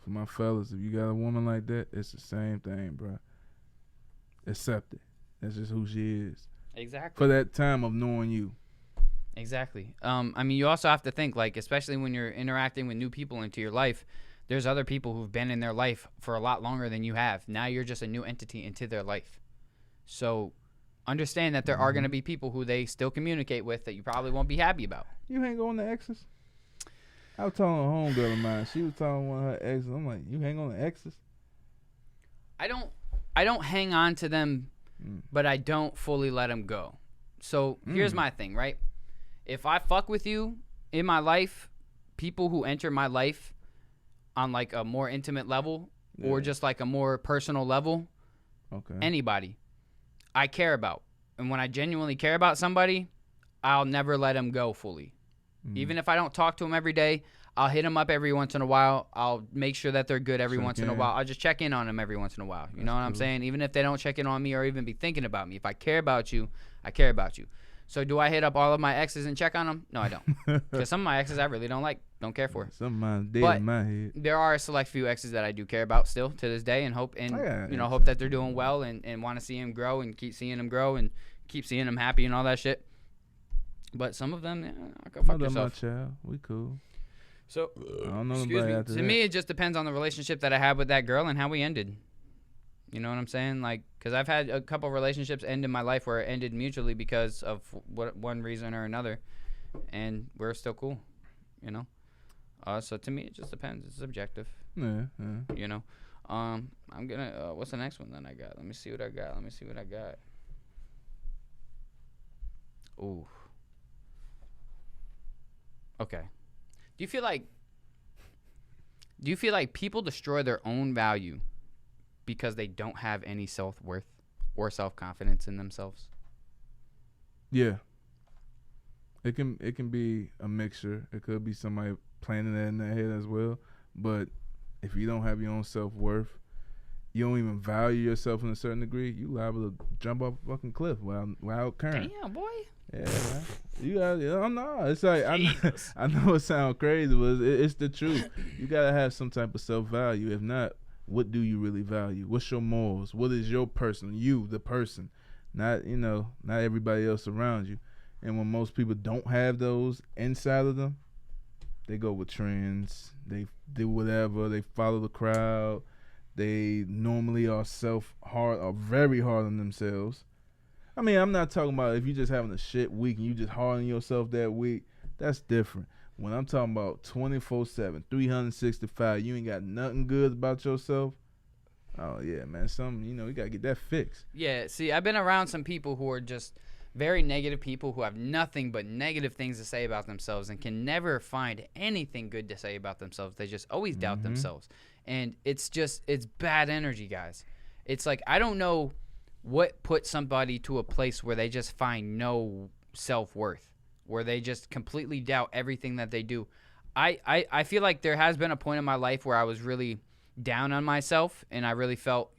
my fellas. If you got a woman like that, it's the same thing, bro. Accept it. That's just who she is. Exactly. For that time of knowing you. Exactly. I mean, you also have to think, like, especially when you're interacting with new people into your life, there's other people who've been in their life for a lot longer than you have. Now you're just a new entity into their life. So understand that there are going to be people who they still communicate with that you probably won't be happy about. You hang on the exes? I was telling a homegirl of mine. She was telling one of her exes. I'm like, you hang on the exes? I don't hang on to them, but I don't fully let them go. So here's my thing, right? If I fuck with you in my life, people who enter my life on like a more intimate level or just like a more personal level, Okay. anybody, I care about. And when I genuinely care about somebody, I'll never let them go fully. Even if I don't talk to them every day, I'll hit them up every once in a while. I'll make sure that they're good every once in a while. I'll just check in on them every once in a while. You know what I'm saying? Even if they don't check in on me or even be thinking about me. If I care about you, I care about you. So do I hit up all of my exes and check on them? No, I don't. Because some of my exes I really don't care for. Some of mine dead But in my head. there are a select few exes that I do care about still to this day and hope hope that they're doing well and want to see them grow and keep seeing them grow and keep seeing them happy and all that shit. But some of them, go fuck Mother, yourself. my child. We cool. So, I don't know excuse nobody me. after To that. me, it just depends on the relationship that I have with that girl and how we ended. You know what I'm saying? Like, because I've had a couple relationships end in my life where it ended mutually because of one reason or another, and we're still cool. You know. So to me, it just depends. It's subjective. Yeah. You know. I'm gonna. What's the next one that I got? Let me see what I got. Ooh. Okay. Do you feel like people destroy their own value because they don't have any self-worth or self-confidence in themselves? Yeah. It can be a mixture. It could be somebody planting that in their head as well. But if you don't have your own self-worth, you don't even value yourself in a certain degree, you liable to jump off a fucking cliff without current. Damn, boy. Yeah, man. You got. I'm not. It's like I know it sounds crazy, but it's the truth. You gotta have some type of self-value. If not, what do you really value? What's your morals? What is your person? You, the person, not everybody else around you. And when most people don't have those inside of them, they go with trends. They do whatever. They follow the crowd. They normally are very hard on themselves. I mean, I'm not talking about if you're just having a shit week and you just hard on yourself that week. That's different. When I'm talking about 24/7, 365, you ain't got nothing good about yourself. Oh yeah, man. You gotta get that fixed. Yeah, see, I've been around some people who are just very negative people who have nothing but negative things to say about themselves and can never find anything good to say about themselves. They just always doubt themselves. And it's bad energy, guys. It's like I don't know what put somebody to a place where they just find no self-worth, where they just completely doubt everything that they do. I feel like there has been a point in my life where I was really down on myself, and I really felt,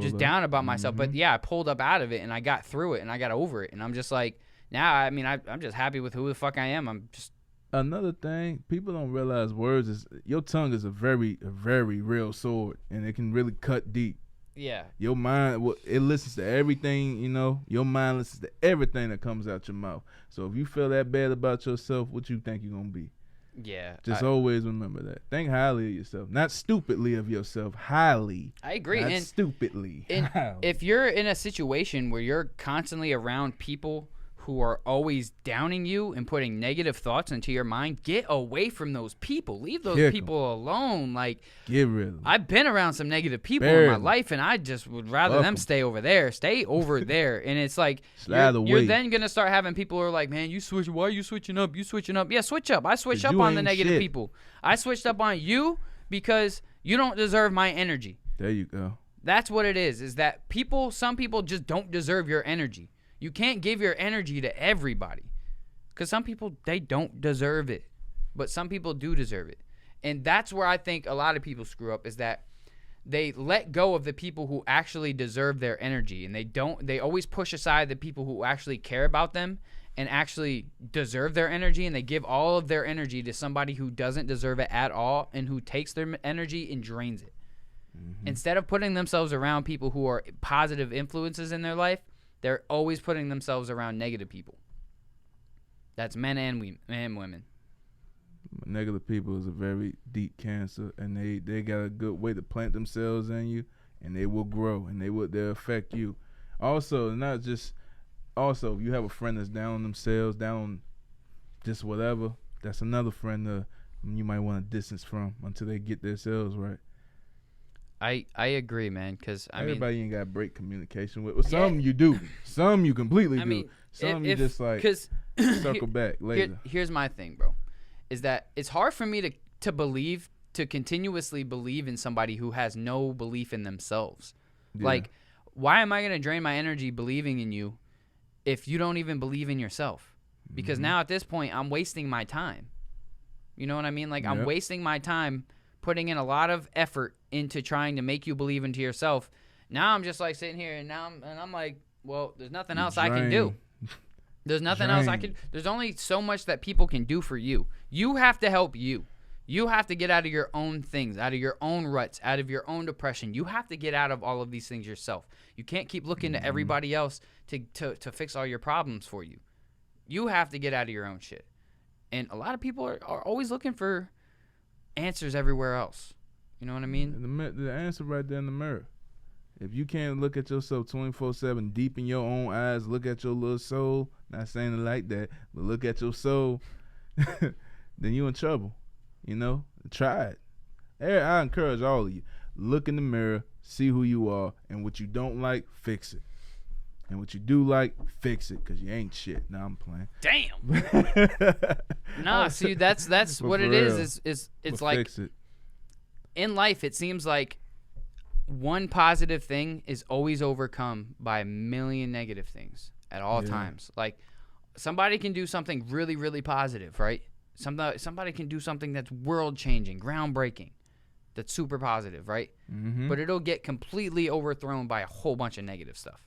just down about myself. But yeah, I pulled up out of it, and I got through it, and I got over it. And I'm just like, now, I mean, I'm just happy with who the fuck I am. I'm just... Another thing, people don't realize words is, your tongue is a very real sword, and it can really cut deep. Yeah. Your mind, it listens to everything, your mind listens to everything that comes out your mouth. So if you feel that bad about yourself, what you think you're going to be? Yeah. Just always remember that. Think highly of yourself. Not stupidly of yourself. Highly. I agree. Not stupidly. And if you're in a situation where you're constantly around people who are always downing you and putting negative thoughts into your mind, get away from those people. Leave those people alone. Like, get rid of them. I've been around some negative people in my life, and I just would rather them stay over there. Stay over there. And it's like, you're then going to start having people who are like, man, why are you switching up? You switching up. Yeah, switch up. I switched up on the negative people. I switched up on you because you don't deserve my energy. There you go. That's what it is that some people just don't deserve your energy. You can't give your energy to everybody, because some people, they don't deserve it, but some people do deserve it. And that's where I think a lot of people screw up, is that they let go of the people who actually deserve their energy, and they always push aside the people who actually care about them and actually deserve their energy, and they give all of their energy to somebody who doesn't deserve it at all and who takes their energy and drains it. Mm-hmm. Instead of putting themselves around people who are positive influences in their life, they're always putting themselves around negative people. That's men and women. Negative people is a very deep cancer, and they got a good way to plant themselves in you, and they will grow, and they'll affect you. Also, if you have a friend that's down on themselves, down on just whatever, that's another friend you might want to distance from until they get themselves right. I agree, man, because everybody ain't got break communication with. Well, some you do, some you completely do. Some you just like circle back later. Here's my thing, bro, is that it's hard for me to continuously believe in somebody who has no belief in themselves. Yeah. Like, why am I gonna drain my energy believing in you if you don't even believe in yourself? Because now at this point, I'm wasting my time. You know what I mean? Like, I'm wasting my time putting in a lot of effort into trying to make you believe into yourself. Now I'm just like sitting here, and I'm like, well, there's nothing else I can do. There's nothing else I can. There's only so much that people can do for you. You have to help you. You have to get out of your own things, out of your own ruts, out of your own depression. You have to get out of all of these things yourself. You can't keep looking to everybody else to fix all your problems for you. You have to get out of your own shit. And a lot of people are always looking for answers everywhere else. You know what I mean? The answer right there in the mirror. If you can't look at yourself 24/7 deep in your own eyes, look at your little soul, not saying it like that, but look at your soul, then you in trouble. Try it. I encourage all of you. Look in the mirror, see who you are, and what you don't like, fix it. And what you do like, fix it, because you ain't shit. Nah, I'm playing. Damn. Nah, see, that's what it is. It's like, fix it. In life, it seems like one positive thing is always overcome by a million negative things at all times. Like, somebody can do something really, really positive, right? Somebody can do something that's world-changing, groundbreaking, that's super positive, right? Mm-hmm. But it'll get completely overthrown by a whole bunch of negative stuff.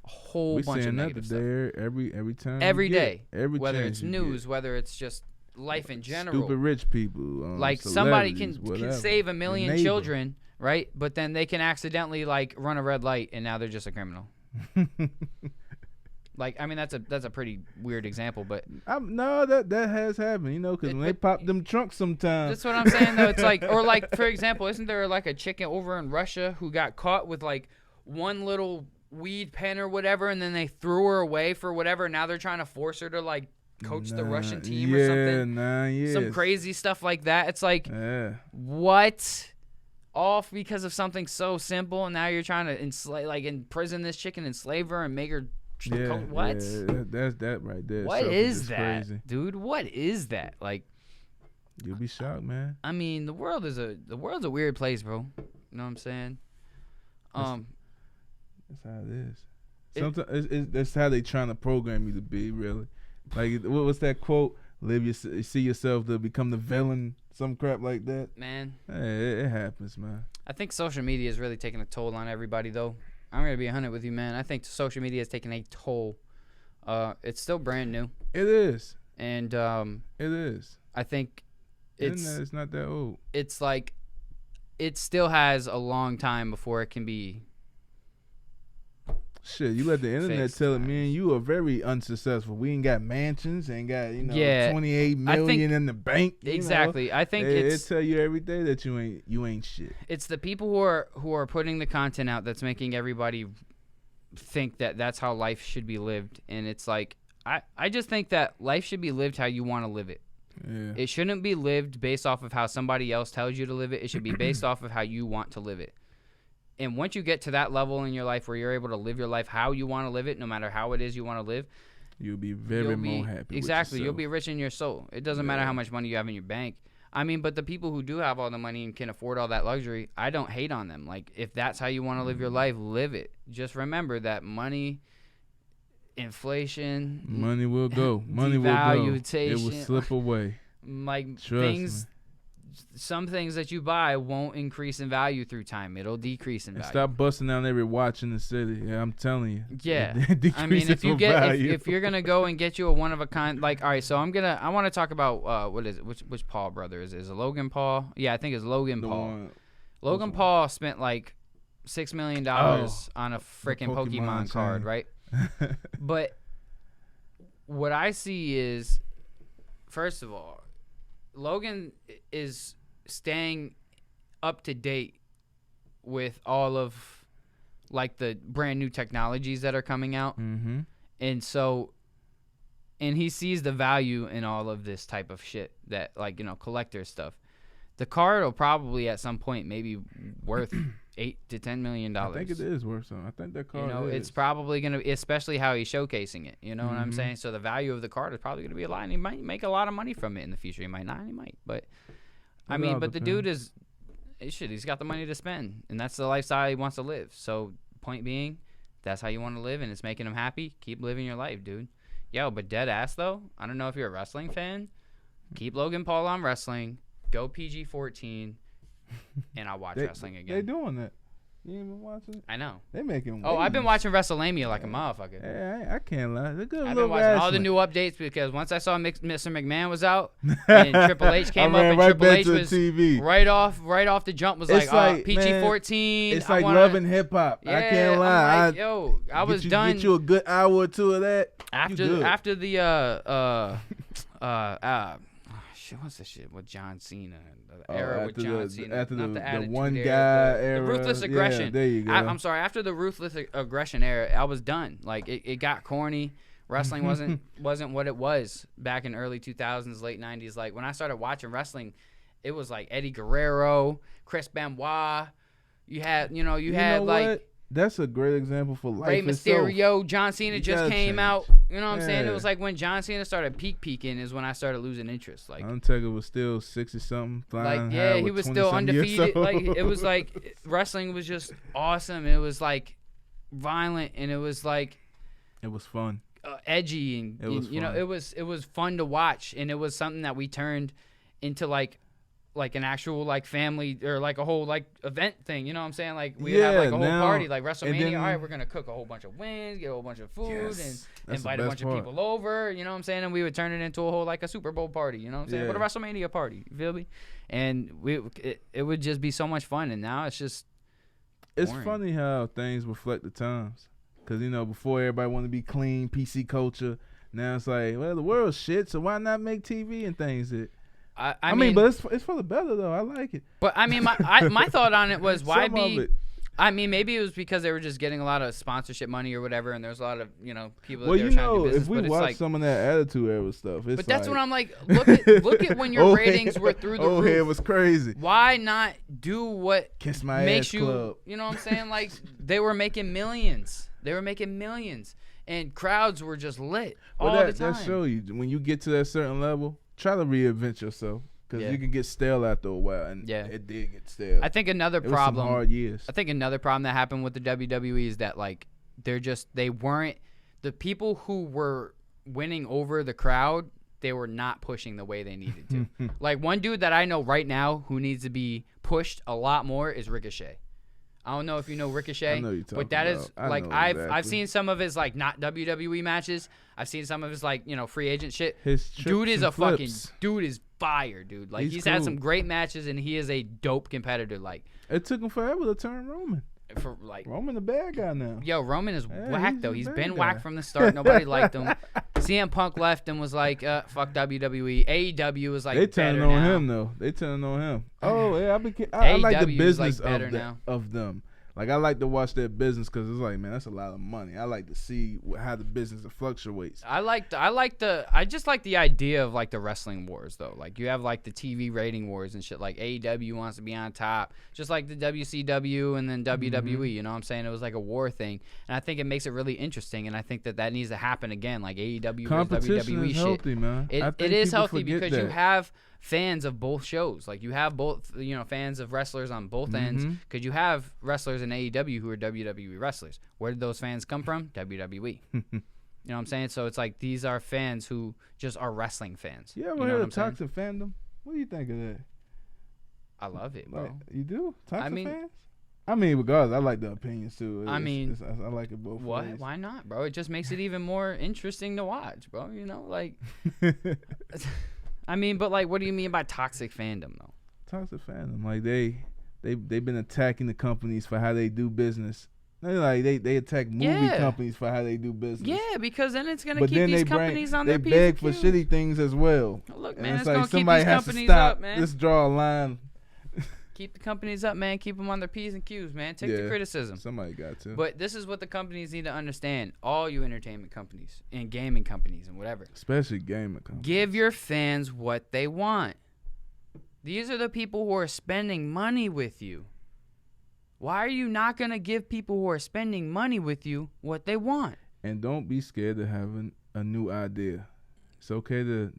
A whole bunch of negative stuff. Every time. Every day. Whether it's news, whether it's just life in general. Stupid rich people. Like, somebody can save a million children, right? But then they can accidentally, like, run a red light, and now they're just a criminal. Like, I mean, that's a pretty weird example, but no, that has happened, because when they pop them trunks sometimes. That's what I'm saying, though. It's like, or like, for example, isn't there like a chicken over in Russia who got caught with like one little weed pen or whatever, and then they threw her away for whatever. Now they're trying to force her to like coach the Russian team or something. 9 years. Some crazy stuff like that. It's like, what? All because of something so simple, and now you're trying to imprison this chicken, enslave her, and make her. What? That's that right there. What is that, crazy. Dude? What is that? Like, you'll be shocked, man. I mean, the world's a weird place, bro. You know what I'm saying? That's how it is. Sometimes that's how they trying to program you to be. Really, like what's that quote? See yourself to become the villain. Some crap like that. Man, hey, it happens, man. I think social media is really taking a toll on everybody, though. I'm gonna be 100 with you, man. I think social media is taking a toll. It's still brand new. It is. And it is. I think it's not that old. It's like it still has a long time before it can be. Shit, you let the internet tell it, man. You are very unsuccessful. We ain't got mansions, ain't got 28 million in the bank. Exactly. I think it tell you every day that you ain't shit. It's the people who are putting the content out that's making everybody think that that's how life should be lived, and it's like I just think that life should be lived how you want to live it. Yeah. It shouldn't be lived based off of how somebody else tells you to live it. It should be based off of how you want to live it. And once you get to that level in your life where you're able to live your life how you want to live it, no matter how it is you want to live, you'll be very more happy. Exactly. You'll be rich in your soul. It doesn't matter how much money you have in your bank. I mean, but the people who do have all the money and can afford all that luxury, I don't hate on them. Like, if that's how you want to live your life, live it. Just remember that money, inflation, money will go. Money will go. It will slip away. Like, Trust me. Some things that you buy won't increase in value through time. It'll decrease in value. Stop busting down every watch in the city. Yeah, I'm telling you. Yeah. I mean, if you're gonna go and get you a one of a kind, like, all right, so I want to talk about what is it? Which Paul brother is it? Is it Logan Paul? Yeah, I think it's Logan Paul. Logan Paul spent like $6 million on a freaking Pokemon card, right? But what I see is, first of all, Logan is staying up to date with all of like the brand new technologies that are coming out. Mm-hmm. And so, and he sees the value in all of this type of shit that, like, collector stuff. The card will probably at some point maybe worth $8 to $10 million. I think it is worth something. I think that card is. It's probably going to, especially how he's showcasing it. You know what I'm saying? So the value of the card is probably going to be a lot, and he might make a lot of money from it in the future. He might not, he might. But, I mean, but the dude is, he's got the money to spend, and that's the lifestyle he wants to live. So, point being, that's how you want to live, and it's making him happy. Keep living your life, dude. Yo, but dead ass, though, I don't know if you're a wrestling fan. Keep Logan Paul on wrestling. Go PG-14, and I'll watch wrestling again. They doing that. You ain't been watching it? I know. They making. Oh, I've been watching WrestleMania like a motherfucker. Yeah, I can't lie. I've been watching all the new updates because once I saw Mr. McMahon was out and Triple H came up, and right Triple H was TV. right off the jump was like PG-14. It's like loving hip hop. Yeah, I can't lie. Like, I was done. Get you a good hour or two of that. After the what's the shit with John Cena? The era with John Cena. After not the the one era, guy era. The ruthless aggression. Yeah, there you go. I'm sorry. After the ruthless aggression era, I was done. Like, it got corny. Wrestling wasn't what it was back in early 2000s, late 90s. Like, when I started watching wrestling, it was like Eddie Guerrero, Chris Benoit. You had like. That's a great example for life. Rey Mysterio, itself. John Cena just came out. You know what I'm saying? It was like when John Cena started peaking is when I started losing interest. Like, Undertaker was still 60-something, flying he was still undefeated. Like, it was like wrestling was just awesome. It was like violent, and it was like it was fun, edgy, and it was fun to watch, and it was something that we turned into like an actual like family or like a whole like event thing, you know what I'm saying? Like we have like a whole party like WrestleMania. All right, we're gonna cook a whole bunch of wings, get a whole bunch of food, and invite a bunch of people over. You know what I'm saying? And we would turn it into a whole like a Super Bowl party. You know what I'm saying? But a WrestleMania party. You feel me? And it would just be so much fun. And now it's just boring. It's funny how things reflect the times. Cause before everybody wanted to be clean, PC culture. Now it's like, well, the world's shit, so why not make TV and things that. I mean, but it's for the better though. I like it. But I mean, my thought on it was why be. I mean, maybe it was because they were just getting a lot of sponsorship money or whatever, and there's a lot of people. That they were trying to do business, if we watch some of that Attitude Era stuff, it's. But that's what I'm like. Look at when your ratings were through the roof. It was crazy. Why not do what Kiss My makes Ass you? Club. You know what I'm saying? Like they were making millions. And crowds were just lit all the time. That show you when you get to that certain level, try to reinvent yourself. because Yeah. you can get stale after a while, and Yeah. it did get stale. I think another it was problem. some hard years. I think another problem that happened with the WWE is that like they weren't the people who were winning over the crowd. They were not pushing the way they needed to. Like one dude that I know right now who needs to be pushed a lot more is Ricochet. I don't know if you know Ricochet, I know you're but talking that is about. I like know I've exactly. seen some of his like not WWE matches. I've seen some of his like free agent shit. His Dude trips is and a fucking flips. dude is fire, dude. Like he's Cool. had some great matches and he is a dope competitor. Like It took him forever to turn Roman. for like Roman the bad guy now. yo, Roman is Yeah, whack he's though. a He's bad been guy. whack from the start. Nobody liked him. CM Punk left and was like, fuck WWE. AEW was like They turning better on now. him though. They turning on him. Oh yeah, I like the AEW is, business like, better of, now. of them. Like I like to watch their business because it's like, man, that's a lot of money. I like to see how the business fluctuates. I just like the idea of like the wrestling wars though. Like you have like the TV rating wars and shit. Like AEW wants to be on top, just like the WCW and then WWE. You know what I'm saying? It was like a war thing, and I think it makes it really interesting. And I think that needs to happen again, like AEW versus Competition WWE is shit. healthy, man. I It think is people healthy forget because you that. have fans of both shows. Like you have both, fans of wrestlers on both ends. Because you have wrestlers in AEW who are WWE wrestlers. Where did those fans come from? WWE. You know what I'm saying? So it's like these are fans who just are wrestling fans. You ever know heard what of I'm saying? toxic fandom? What do you think of that? I love it, bro. Like, you do? Toxic mean- fans? I mean, regardless, I like the opinions too. I mean, I like it both What? ways. Why not, bro? It just makes it even more interesting to watch, bro. You know, like, I mean, but like, what do you mean by toxic fandom, though? Toxic fandom, like they've been attacking the companies for how they do business. They attack movie Yeah. companies for how they do business. Yeah, because then it's gonna But keep then these they companies on they their P's beg and for Q's. shitty things as well. Look, And man, it's like gonna keep somebody these has to companies stop. up, man. Let's draw a line. Keep the companies up, man. Keep them on their P's and Q's, man. Take the Yeah. criticism. Somebody got to. But this is what the companies need to understand. All you entertainment companies and gaming companies and whatever. Especially gaming companies. Give your fans what they want. These are the people who are spending money with you. Why are you not going to give people who are spending money with you what they want? And don't be scared of having a new idea. It's okay to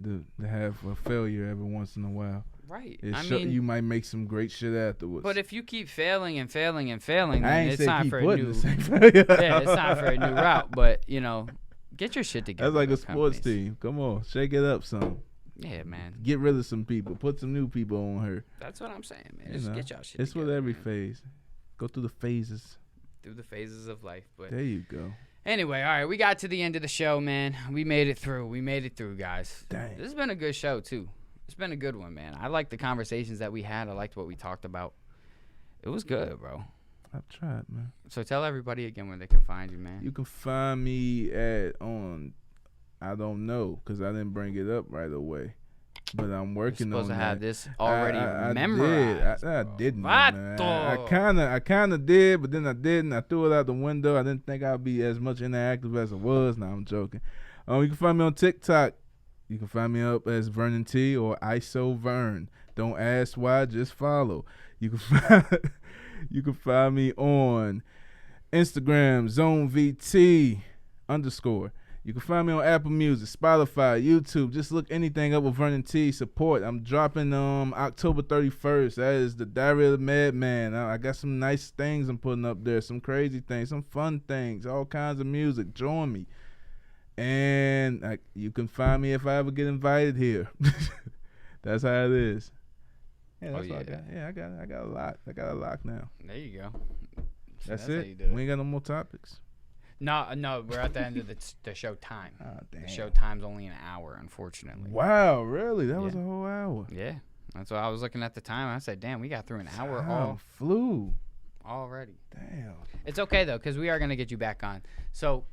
have a failure every once in a while. Right. You might make some great shit afterwards. But if you keep failing and failing and failing, I then ain't it's say time keep for a putting new the same failure. yeah, it's time for a new route. But, get your shit together. That's like a those sports companies. team. Come on, shake it up some. Yeah, man. Get rid of some people. Put some new people on her. That's what I'm saying, man. You Just know, get y'all shit it's together. with every man. phase. Go through the phases. Through the phases of life. But There you go. anyway, all right, we got to the end of the show, man. We made it through. Guys. Dang. This has been a good show, too. It's been a good one, man. I liked the conversations that we had. I liked what we talked about. It was good, bro. I've tried, man. So tell everybody again where they can find you, man. You can find me I don't know, because I didn't bring it up right away. But I'm You're working on supposed to that. have this already I memorized. I bro. didn't. Man. Vato. I kind of did, but then I didn't. I threw it out the window. I didn't think I'd be as much interactive as I was. Now I'm joking. You can find me on TikTok. You can find me up as Vernon T or ISO Vern. Don't ask why, just follow. You can find me on Instagram, ZoneVT _. You can find me on Apple Music, Spotify, YouTube. Just look anything up with Vernon T. Support. I'm dropping October 31st. That is the Diary of the Madman. I got some nice things I'm putting up there, some crazy things, some fun things, all kinds of music. Join me. And you can find me if I ever get invited here. That's how it is. Yeah, that's all I got. Yeah, I got a lot. I got a lot now. There you go. That's how it. you do it. We ain't got no more topics. No, we're at the end of the show time. Damn. The show time's only an hour, unfortunately. Wow, really? That was Yeah. a whole hour. Yeah. That's what I was looking at the time. I said, damn, we got through an hour Time flew. already. Damn. It's okay, though, because we are going to get you back on. So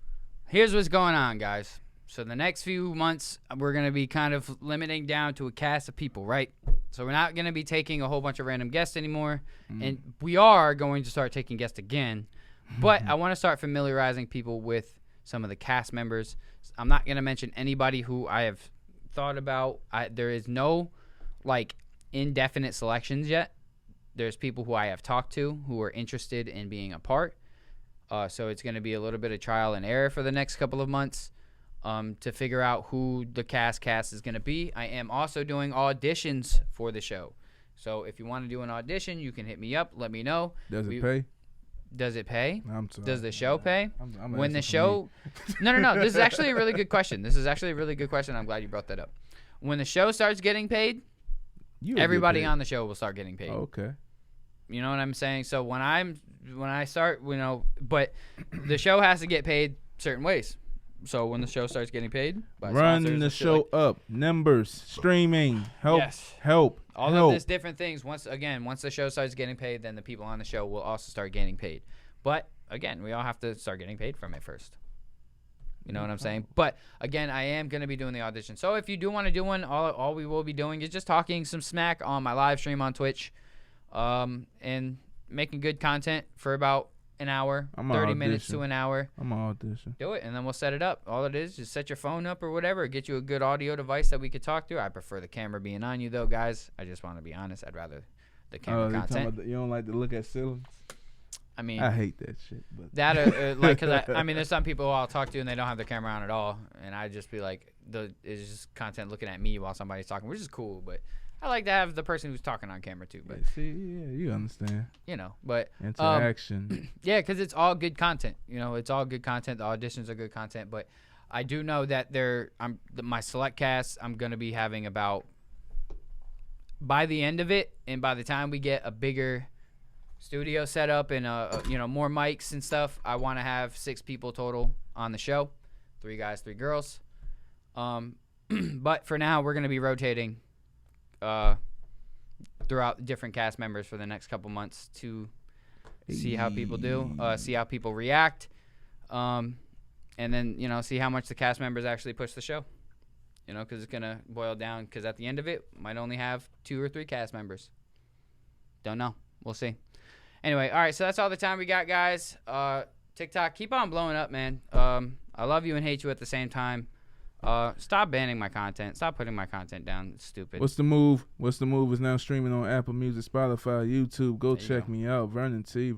here's what's going on, guys. So the next few months, we're going to be kind of limiting down to a cast of people, right? So we're not going to be taking a whole bunch of random guests anymore. And we are going to start taking guests again. But I want to start familiarizing people with some of the cast members. I'm not going to mention anybody who I have thought about. There is no, indefinite selections yet. There's people who I have talked to who are interested in being a part. So it's going to be a little bit of trial and error for the next couple of months. to figure out who the cast is going to be. I am also doing auditions for the show. So if you want to do an audition, you can hit me up. Let me know. Does it pay? Does it pay? I'm sorry. Does the show pay? I'm When the asking for show... me. No. This is actually a really good question. I'm glad you brought that up. When the show starts getting paid, everybody on the show will start getting paid. Okay. You know what I'm saying? So when I start, but the show has to get paid certain ways. So when the show starts getting paid, by run the show up, numbers, streaming, help, yes. help, all help. of this different things. Once the show starts getting paid, then the people on the show will also start getting paid. But again, we all have to start getting paid from it first. You know what I'm saying? But again, I am going to be doing the audition. So if you do want to do one, all we will be doing is just talking some smack on my live stream on Twitch, and making good content for about an hour, 30 minutes to an hour. I'm on audition. Do it, and then we'll set it up. All it is set your phone up or whatever. Get you a good audio device that we could talk through. I prefer the camera being on you, though, guys. I just want to be honest. I'd rather the camera content. You don't like to look at ceilings? I mean, I hate that shit. But that like, cause I mean, there's some people who I'll talk to and they don't have their camera on at all, and I just be like, it's just content looking at me while somebody's talking, which is cool, but I like to have the person who's talking on camera too. But see, yeah, you understand. But interaction. Yeah, because it's all good content. It's all good content. The auditions are good content, but I do know that my select cast, I'm gonna be having about, by the end of it, and by the time we get a bigger studio set up and more mics and stuff, I want to have 6 people total on the show, 3 guys, 3 girls. But for now, we're gonna be rotating throughout different cast members for the next couple months to see how people do, see how people react, and then see how much the cast members actually push the show. Because it's gonna boil down. Because at the end of it, might only have 2 or 3 cast members. Don't know. We'll see. Anyway, all right. So that's all the time we got, guys. TikTok, keep on blowing up, man. I love you and hate you at the same time. Stop banning my content. Stop putting my content down. It's stupid. What's the move? Is now streaming on Apple Music, Spotify, YouTube. Go check me out. Vernon T.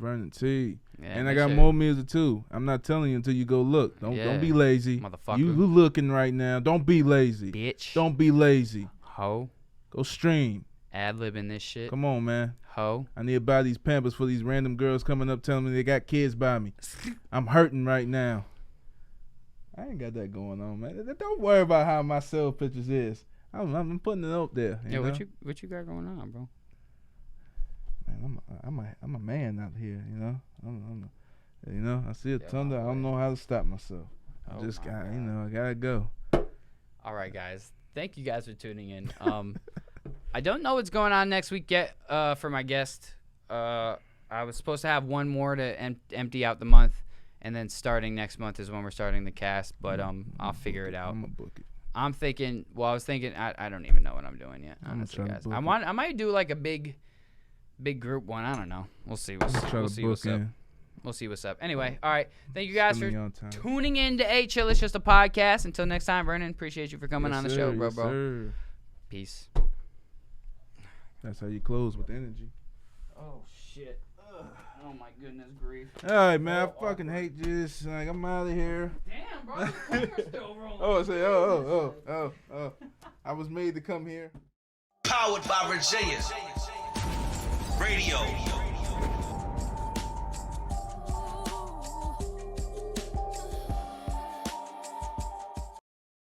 Yeah, and I got more music too. I'm not telling you until you go look. Don't be lazy. Motherfucker. You looking right now. Don't be lazy. Bitch. Don't be lazy. Ho. Go stream. Ad-libbing this shit. Come on, man. Ho. I need to buy these Pampers for these random girls coming up telling me they got kids by me. I'm hurting right now. I ain't got that going on, man. Don't worry about how my self pictures is. I'm putting it up there. You know? What you got going on, bro? Man, I'm a man out here. I see a thunder. I don't know how to stop myself. I gotta go. All right, guys. Thank you guys for tuning in. I don't know what's going on next week yet for my guest. I was supposed to have one more to empty out the month, and then starting next month is when we're starting the cast. But I'll figure it out. I'm gonna book it. I'm thinking. Well, I was thinking. I don't even know what I'm doing yet. Honestly, guys. I might do like a big group one. I don't know. We'll see. We'll see what's up. We'll see what's up. Anyway, all right. Thank you guys for tuning in to A Chill. It's just a podcast. Until next time, Vernon. Appreciate you for coming on the show, bro. Sir. Peace. That's how you close with energy. Oh shit. Ugh. Oh my goodness grief. All right, man. I fucking hate this. Like, I'm out of here. Damn, bro. The finger's still rolling. Oh. I was made to come here. Powered by Virginia. Radio.